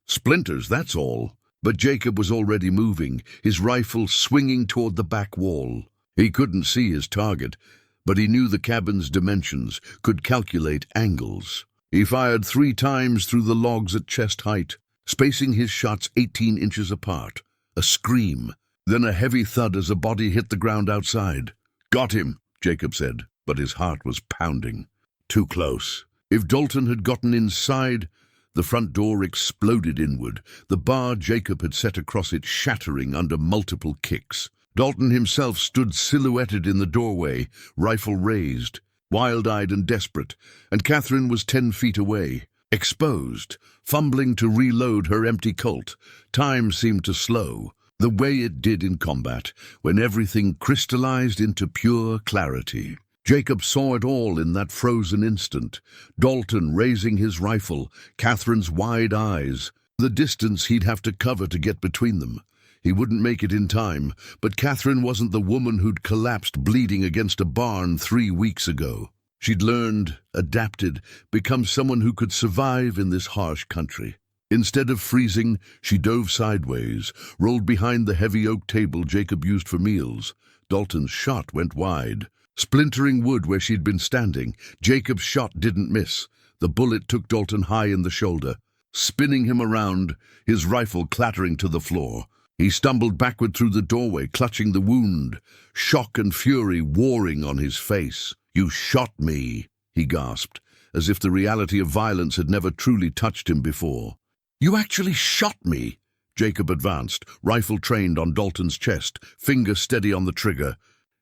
Splinters, that's all. But Jacob was already moving, his rifle swinging toward the back wall. He couldn't see his target, but he knew the cabin's dimensions, could calculate angles. He fired 3 times through the logs at chest height, spacing his shots 18 inches apart. A scream, then a heavy thud as a body hit the ground outside. "Got him," Jacob said, but his heart was pounding. Too close. If Dalton had gotten inside, the front door exploded inward, the bar Jacob had set across it shattering under multiple kicks. Dalton himself stood silhouetted in the doorway, rifle raised, wild-eyed and desperate, and Catherine was 10 feet away, exposed, fumbling to reload her empty Colt. Time seemed to slow, the way it did in combat, when everything crystallized into pure clarity. Jacob saw it all in that frozen instant. Dalton raising his rifle, Catherine's wide eyes, the distance he'd have to cover to get between them. He wouldn't make it in time, but Catherine wasn't the woman who'd collapsed bleeding against a barn 3 weeks ago. She'd learned, adapted, become someone who could survive in this harsh country. Instead of freezing, she dove sideways, rolled behind the heavy oak table Jacob used for meals. Dalton's shot went wide, splintering wood where she'd been standing. Jacob's shot didn't miss. The bullet took Dalton high in the shoulder, spinning him around, his rifle clattering to the floor. He stumbled backward through the doorway, clutching the wound, shock and fury warring on his face. "You shot me," he gasped, as if the reality of violence had never truly touched him before. "You actually shot me!" Jacob advanced, rifle trained on Dalton's chest, finger steady on the trigger.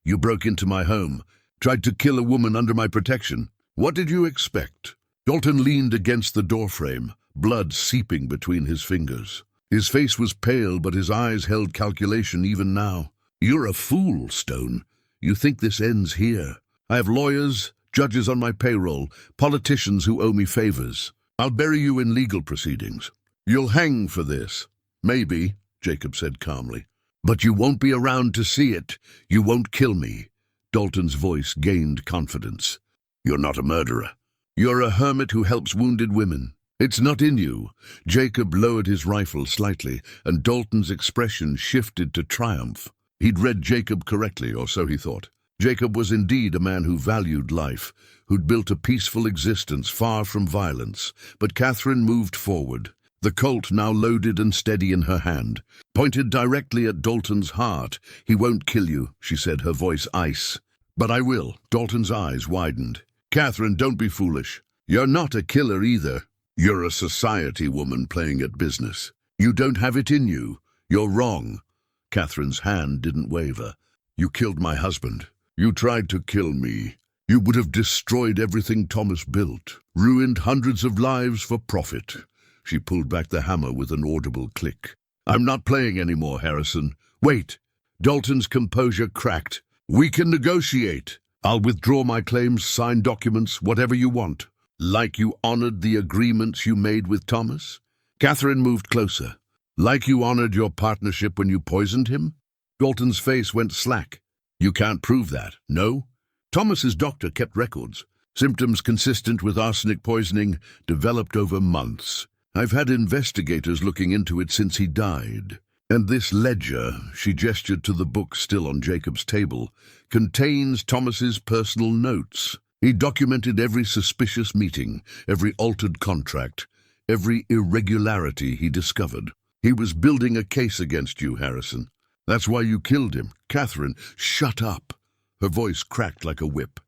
"You broke into my home, tried to kill a woman under my protection. What did you expect?" Dalton leaned against the doorframe, blood seeping between his fingers. His face was pale, but his eyes held calculation even now. "You're a fool, Stone. You think this ends here. I have lawyers, judges on my payroll, politicians who owe me favors. I'll bury you in legal proceedings. You'll hang for this. Maybe," Jacob said calmly. "But you won't be around to see it. You won't kill me." Dalton's voice gained confidence. "You're not a murderer. You're a hermit who helps wounded women. It's not in you." Jacob lowered his rifle slightly, and Dalton's expression shifted to triumph. He'd read Jacob correctly, or so he thought. Jacob was indeed a man who valued life, who'd built a peaceful existence far from violence. But Catherine moved forward, the Colt now loaded and steady in her hand, pointed directly at Dalton's heart. "He won't kill you," she said, her voice ice. "But I will." Dalton's eyes widened. "Catherine, don't be foolish. You're not a killer either. You're a society woman playing at business. You don't have it in you. You're wrong." Catherine's hand didn't waver. "You killed my husband. You tried to kill me. You would have destroyed everything Thomas built, ruined hundreds of lives for profit." She pulled back the hammer with an audible click. "I'm not playing anymore, Harrison. Wait." Dalton's composure cracked. "We can negotiate. I'll withdraw my claims, sign documents, whatever you want. Like you honored the agreements you made with Thomas?" Catherine moved closer. "Like you honored your partnership when you poisoned him?" Dalton's face went slack. "You can't prove that, no?" Thomas's doctor kept records. Symptoms consistent with arsenic poisoning developed over months. I've had investigators looking into it since he died. And this ledger, she gestured to the book still on Jacob's table, contains Thomas's personal notes. He documented every suspicious meeting, every altered contract, every irregularity he discovered. He was building a case against you, Harrison. That's why you killed him. Catherine, shut up. Her voice cracked like a whip.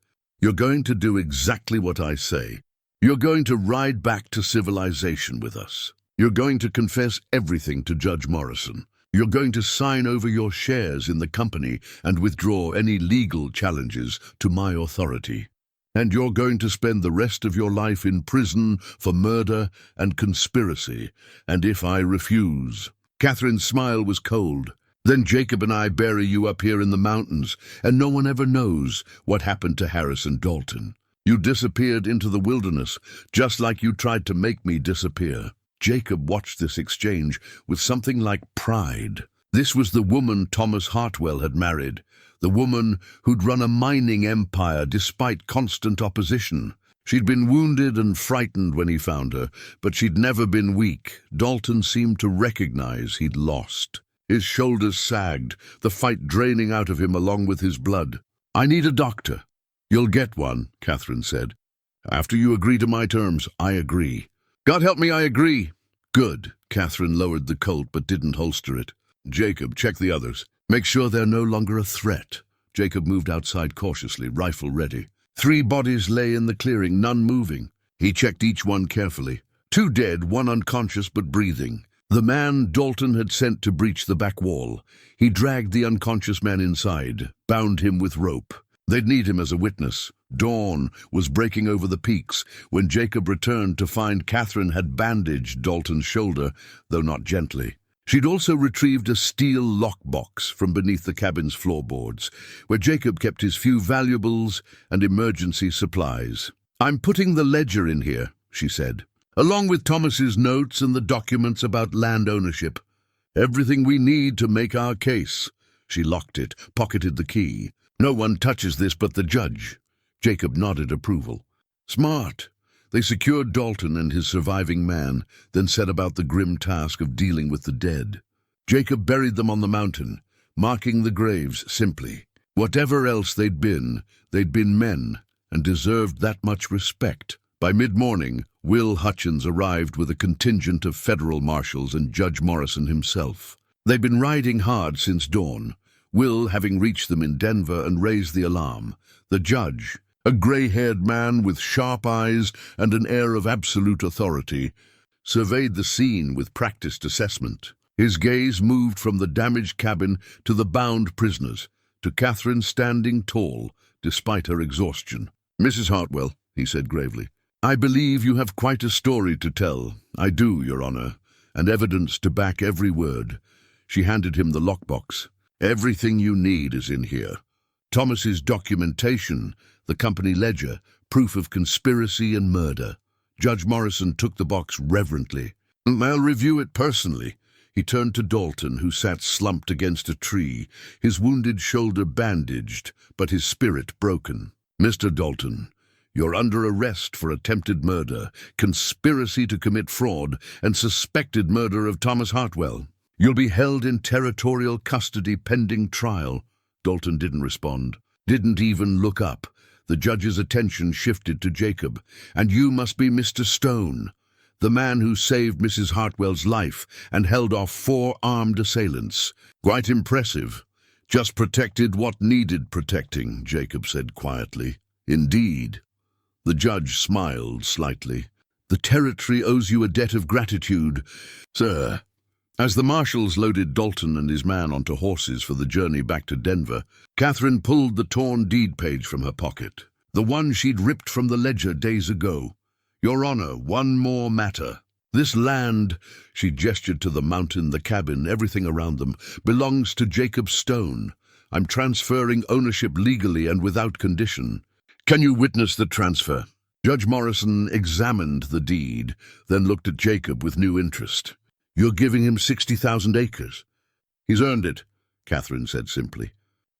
You're going to do exactly what I say. You're going to ride back to civilization with us. You're going to confess everything to Judge Morrison. You're going to sign over your shares in the company and withdraw any legal challenges to my authority. And you're going to spend the rest of your life in prison for murder and conspiracy. And if I refuse..." Catherine's smile was cold. "Then Jacob and I bury you up here in the mountains, and no one ever knows what happened to Harrison Dalton. You disappeared into the wilderness, just like you tried to make me disappear." Jacob watched this exchange with something like pride. This was the woman Thomas Hartwell had married, the woman who'd run a mining empire despite constant opposition. She'd been wounded and frightened when he found her, but she'd never been weak. Dalton seemed to recognize he'd lost. His shoulders sagged, the fight draining out of him along with his blood. "I need a doctor." "You'll get one," Catherine said. After you agree to my terms, I agree. God help me, I agree. Good. Catherine lowered the Colt but didn't holster it. Jacob, check the others. Make sure they're no longer a threat. Jacob moved outside cautiously, rifle ready. 3 bodies lay in the clearing, none moving. He checked each one carefully. 2 dead, 1 unconscious but breathing. The man Dalton had sent to breach the back wall. He dragged the unconscious man inside, bound him with rope. They'd need him as a witness. Dawn was breaking over the peaks when Jacob returned to find Catherine had bandaged Dalton's shoulder, though not gently. She'd also retrieved a steel lockbox from beneath the cabin's floorboards, where Jacob kept his few valuables and emergency supplies. "I'm putting the ledger in here," she said, "along with Thomas's notes and the documents about land ownership. Everything we need to make our case." She locked it, pocketed the key. "No one touches this but the judge." Jacob nodded approval. Smart. They secured Dalton and his surviving man, then set about the grim task of dealing with the dead. Jacob buried them on the mountain, marking the graves simply. Whatever else they'd been men, and deserved that much respect. By mid-morning, Will Hutchins arrived with a contingent of federal marshals and Judge Morrison himself. They'd been riding hard since dawn, Will having reached them in Denver and raised the alarm. The judge, a gray-haired man with sharp eyes and an air of absolute authority, surveyed the scene with practiced assessment. His gaze moved from the damaged cabin to the bound prisoners, to Catherine standing tall, despite her exhaustion. "Mrs. Hartwell," he said gravely, "I believe you have quite a story to tell. I do, Your Honor, and evidence to back every word." She handed him the lockbox. "Everything you need is in here. Thomas's documentation, the company ledger, proof of conspiracy and murder." Judge Morrison took the box reverently. "I'll review it personally." He turned to Dalton, who sat slumped against a tree, his wounded shoulder bandaged, but his spirit broken. "Mr. Dalton, you're under arrest for attempted murder, conspiracy to commit fraud, and suspected murder of Thomas Hartwell. You'll be held in territorial custody pending trial." Dalton didn't respond, didn't even look up. The judge's attention shifted to Jacob. "And you must be Mr. Stone, the man who saved Mrs. Hartwell's life and held off 4 armed assailants." "Quite impressive. Just protected what needed protecting," Jacob said quietly. "Indeed." The judge smiled slightly. "The territory owes you a debt of gratitude, sir." As the marshals loaded Dalton and his man onto horses for the journey back to Denver, Catherine pulled the torn deed page from her pocket, the one she'd ripped from the ledger days ago. "Your Honor, one more matter. This land," she gestured to the mountain, the cabin, everything around them, "belongs to Jacob Stone. I'm transferring ownership legally and without condition. Can you witness the transfer?" Judge Morrison examined the deed, then looked at Jacob with new interest. "You're giving him 60,000 acres. He's earned it," Catherine said simply.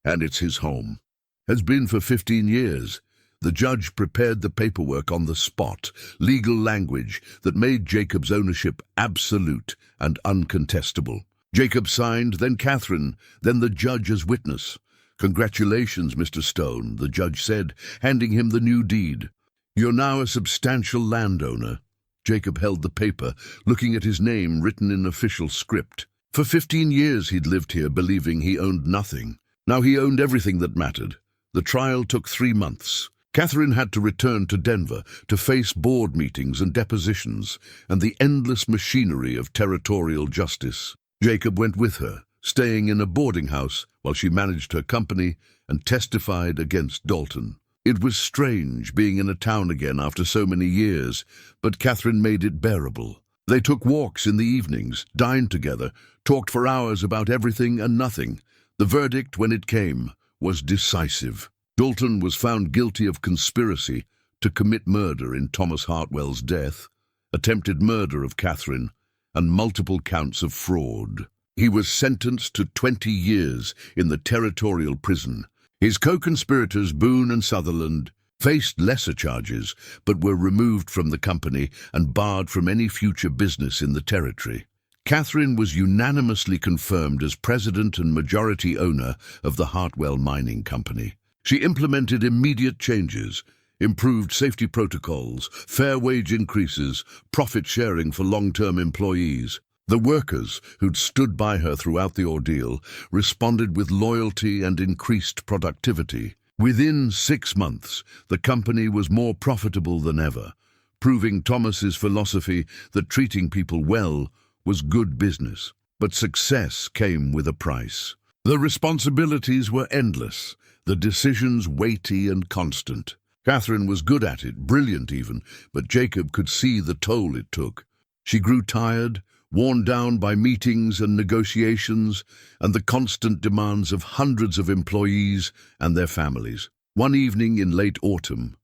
"And it's his home. Has been for 15 years. The judge prepared the paperwork on the spot, legal language that made Jacob's ownership absolute and uncontestable. Jacob signed, then Catherine, then the judge as witness. "Congratulations, Mr. Stone," the judge said, handing him the new deed. "You're now a substantial landowner." Jacob held the paper, looking at his name written in official script. For 15 years he'd lived here believing he owned nothing. Now he owned everything that mattered. The trial took 3 months. Catherine had to return to Denver to face board meetings and depositions and the endless machinery of territorial justice. Jacob went with her, staying in a boarding house while she managed her company and testified against Dalton. It was strange being in a town again after so many years, but Catherine made it bearable. They took walks in the evenings, dined together, talked for hours about everything and nothing. The verdict, when it came, was decisive. Dalton was found guilty of conspiracy to commit murder in Thomas Hartwell's death, attempted murder of Catherine, and multiple counts of fraud. He was sentenced to 20 years in the territorial prison. His co-conspirators, Boone and Sutherland, faced lesser charges, but were removed from the company and barred from any future business in the territory. Catherine was unanimously confirmed as president and majority owner of the Hartwell Mining Company. She implemented immediate changes, improved safety protocols, fair wage increases, profit sharing for long-term employees. The workers, who'd stood by her throughout the ordeal, responded with loyalty and increased productivity. Within 6 months, the company was more profitable than ever, proving Thomas's philosophy that treating people well was good business. But success came with a price. The responsibilities were endless, the decisions weighty and constant. Catherine was good at it, brilliant even, but Jacob could see the toll it took. She grew tired, worn down by meetings and negotiations and the constant demands of hundreds of employees and their families. One evening in late autumn,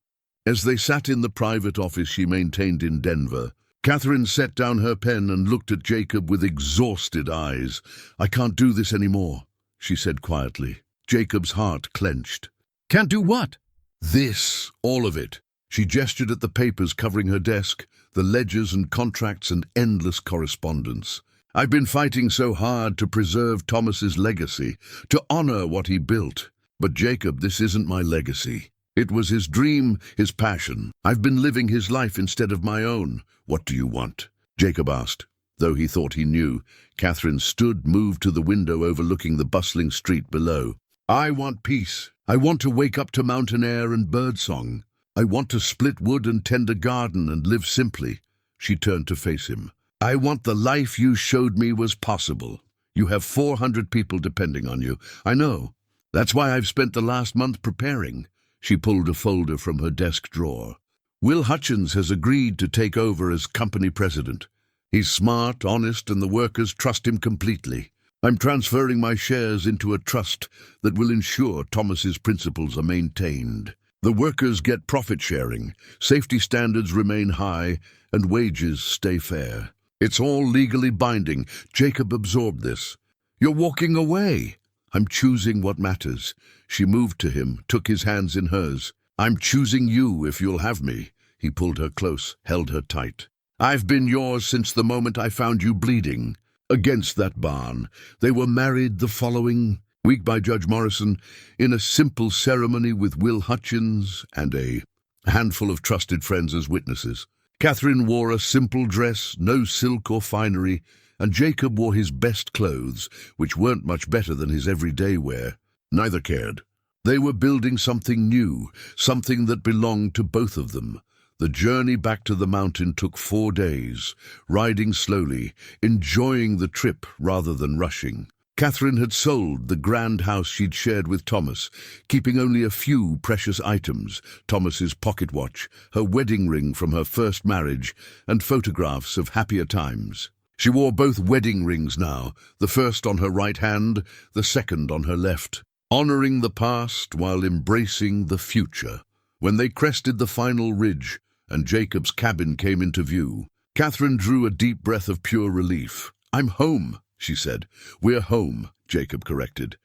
as they sat in the private office she maintained in Denver, Catherine set down her pen and looked at Jacob with exhausted eyes. "I can't do this anymore," she said quietly. Jacob's heart clenched. "Can't do what?" "This, all of it." She gestured at the papers covering her desk, the ledgers and contracts and endless correspondence. "I've been fighting so hard to preserve Thomas's legacy, to honor what he built. But Jacob, this isn't my legacy. It was his dream, his passion. I've been living his life instead of my own. What do you want?" Jacob asked. Though he thought he knew, Catherine stood, moved to the window overlooking the bustling street below. "I want peace. I want to wake up to mountain air and birdsong. I want to split wood and tend a garden and live simply." She turned to face him. "I want the life you showed me was possible. You have 400 people depending on you. I know. That's why I've spent the last month preparing." She pulled a folder from her desk drawer. "Will Hutchins has agreed to take over as company president. He's smart, honest, and the workers trust him completely. I'm transferring my shares into a trust that will ensure Thomas's principles are maintained. The workers get profit sharing, safety standards remain high, and wages stay fair. It's all legally binding." Jacob absorbed this. "You're walking away." "I'm choosing what matters." She moved to him, took his hands in hers. "I'm choosing you if you'll have me." He pulled her close, held her tight. "I've been yours since the moment I found you bleeding against that barn." They were married the following week by Judge Morrison in a simple ceremony with Will Hutchins and a handful of trusted friends as witnesses. Catherine wore a simple dress, no silk or finery, and Jacob wore his best clothes, which weren't much better than his everyday wear. Neither cared. They were building something new, something that belonged to both of them. The journey back to the mountain took 4 days, riding slowly, enjoying the trip rather than rushing. Catherine had sold the grand house she'd shared with Thomas, keeping only a few precious items: Thomas's pocket watch, her wedding ring from her first marriage, and photographs of happier times. She wore both wedding rings now, the first on her right hand, the second on her left, honoring the past while embracing the future. When they crested the final ridge and Jacob's cabin came into view, Catherine drew a deep breath of pure relief. "I'm home," she said. "We're home," Jacob corrected.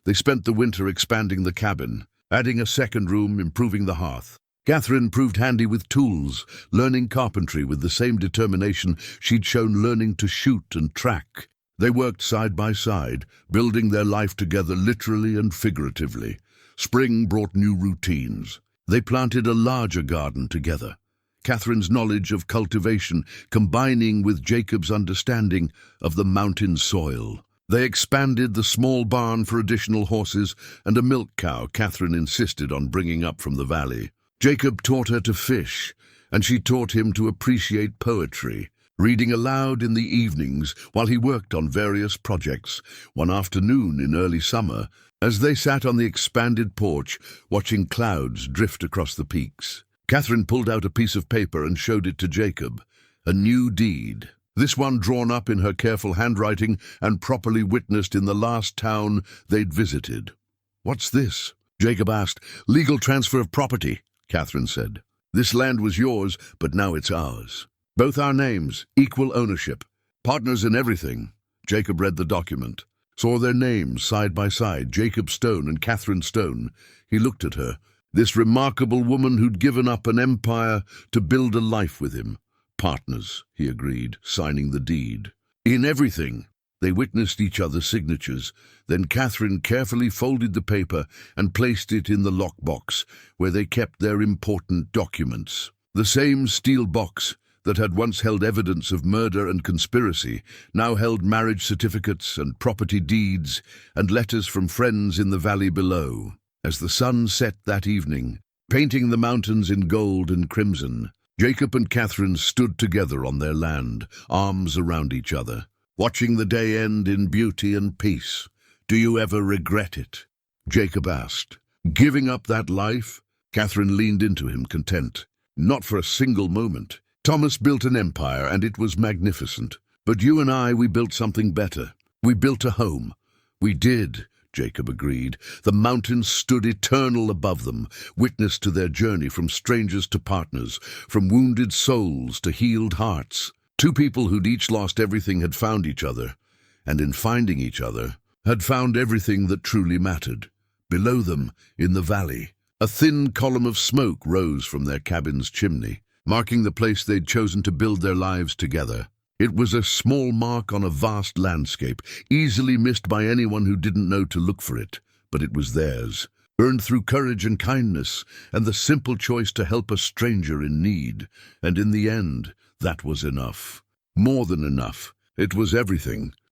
They spent the winter expanding the cabin, adding a second room, improving the hearth. Catherine proved handy with tools, learning carpentry with the same determination she'd shown learning to shoot and track. They worked side by side, building their life together literally and figuratively. Spring brought new routines. They planted a larger garden together, Catherine's knowledge of cultivation combining with Jacob's understanding of the mountain soil. They expanded the small barn for additional horses and a milk cow Catherine insisted on bringing up from the valley. Jacob taught her to fish, and she taught him to appreciate poetry, reading aloud in the evenings while he worked on various projects. One afternoon in early summer, as they sat on the expanded porch watching clouds drift across the peaks, Catherine pulled out a piece of paper and showed it to Jacob. A new deed. This one drawn up in her careful handwriting and properly witnessed in the last town they'd visited. "What's this?" Jacob asked. "Legal transfer of property," Catherine said. "This land was yours, but now it's ours. Both our names, equal ownership, partners in everything." Jacob read the document, saw their names side by side, Jacob Stone and Catherine Stone. He looked at her, this remarkable woman who'd given up an empire to build a life with him. "Partners," he agreed, signing the deed. "In everything." They witnessed each other's signatures. Then Catherine carefully folded the paper and placed it in the lockbox, where they kept their important documents. The same steel box that had once held evidence of murder and conspiracy now held marriage certificates and property deeds and letters from friends in the valley below. As the sun set that evening, painting the mountains in gold and crimson, Jacob and Catherine stood together on their land, arms around each other, watching the day end in beauty and peace. "Do you ever regret it?" Jacob asked. "Giving up that life?" Catherine leaned into him, content. "Not for a single moment. Thomas built an empire, and it was magnificent. But you and I, we built something better. We built a home." "We did," Jacob agreed. The mountains stood eternal above them, witness to their journey from strangers to partners, from wounded souls to healed hearts. Two people who'd each lost everything had found each other, and in finding each other, had found everything that truly mattered. Below them, in the valley, a thin column of smoke rose from their cabin's chimney, marking the place they'd chosen to build their lives together. It was a small mark on a vast landscape, easily missed by anyone who didn't know to look for it, but it was theirs, earned through courage and kindness, and the simple choice to help a stranger in need. And in the end, that was enough. More than enough. It was everything.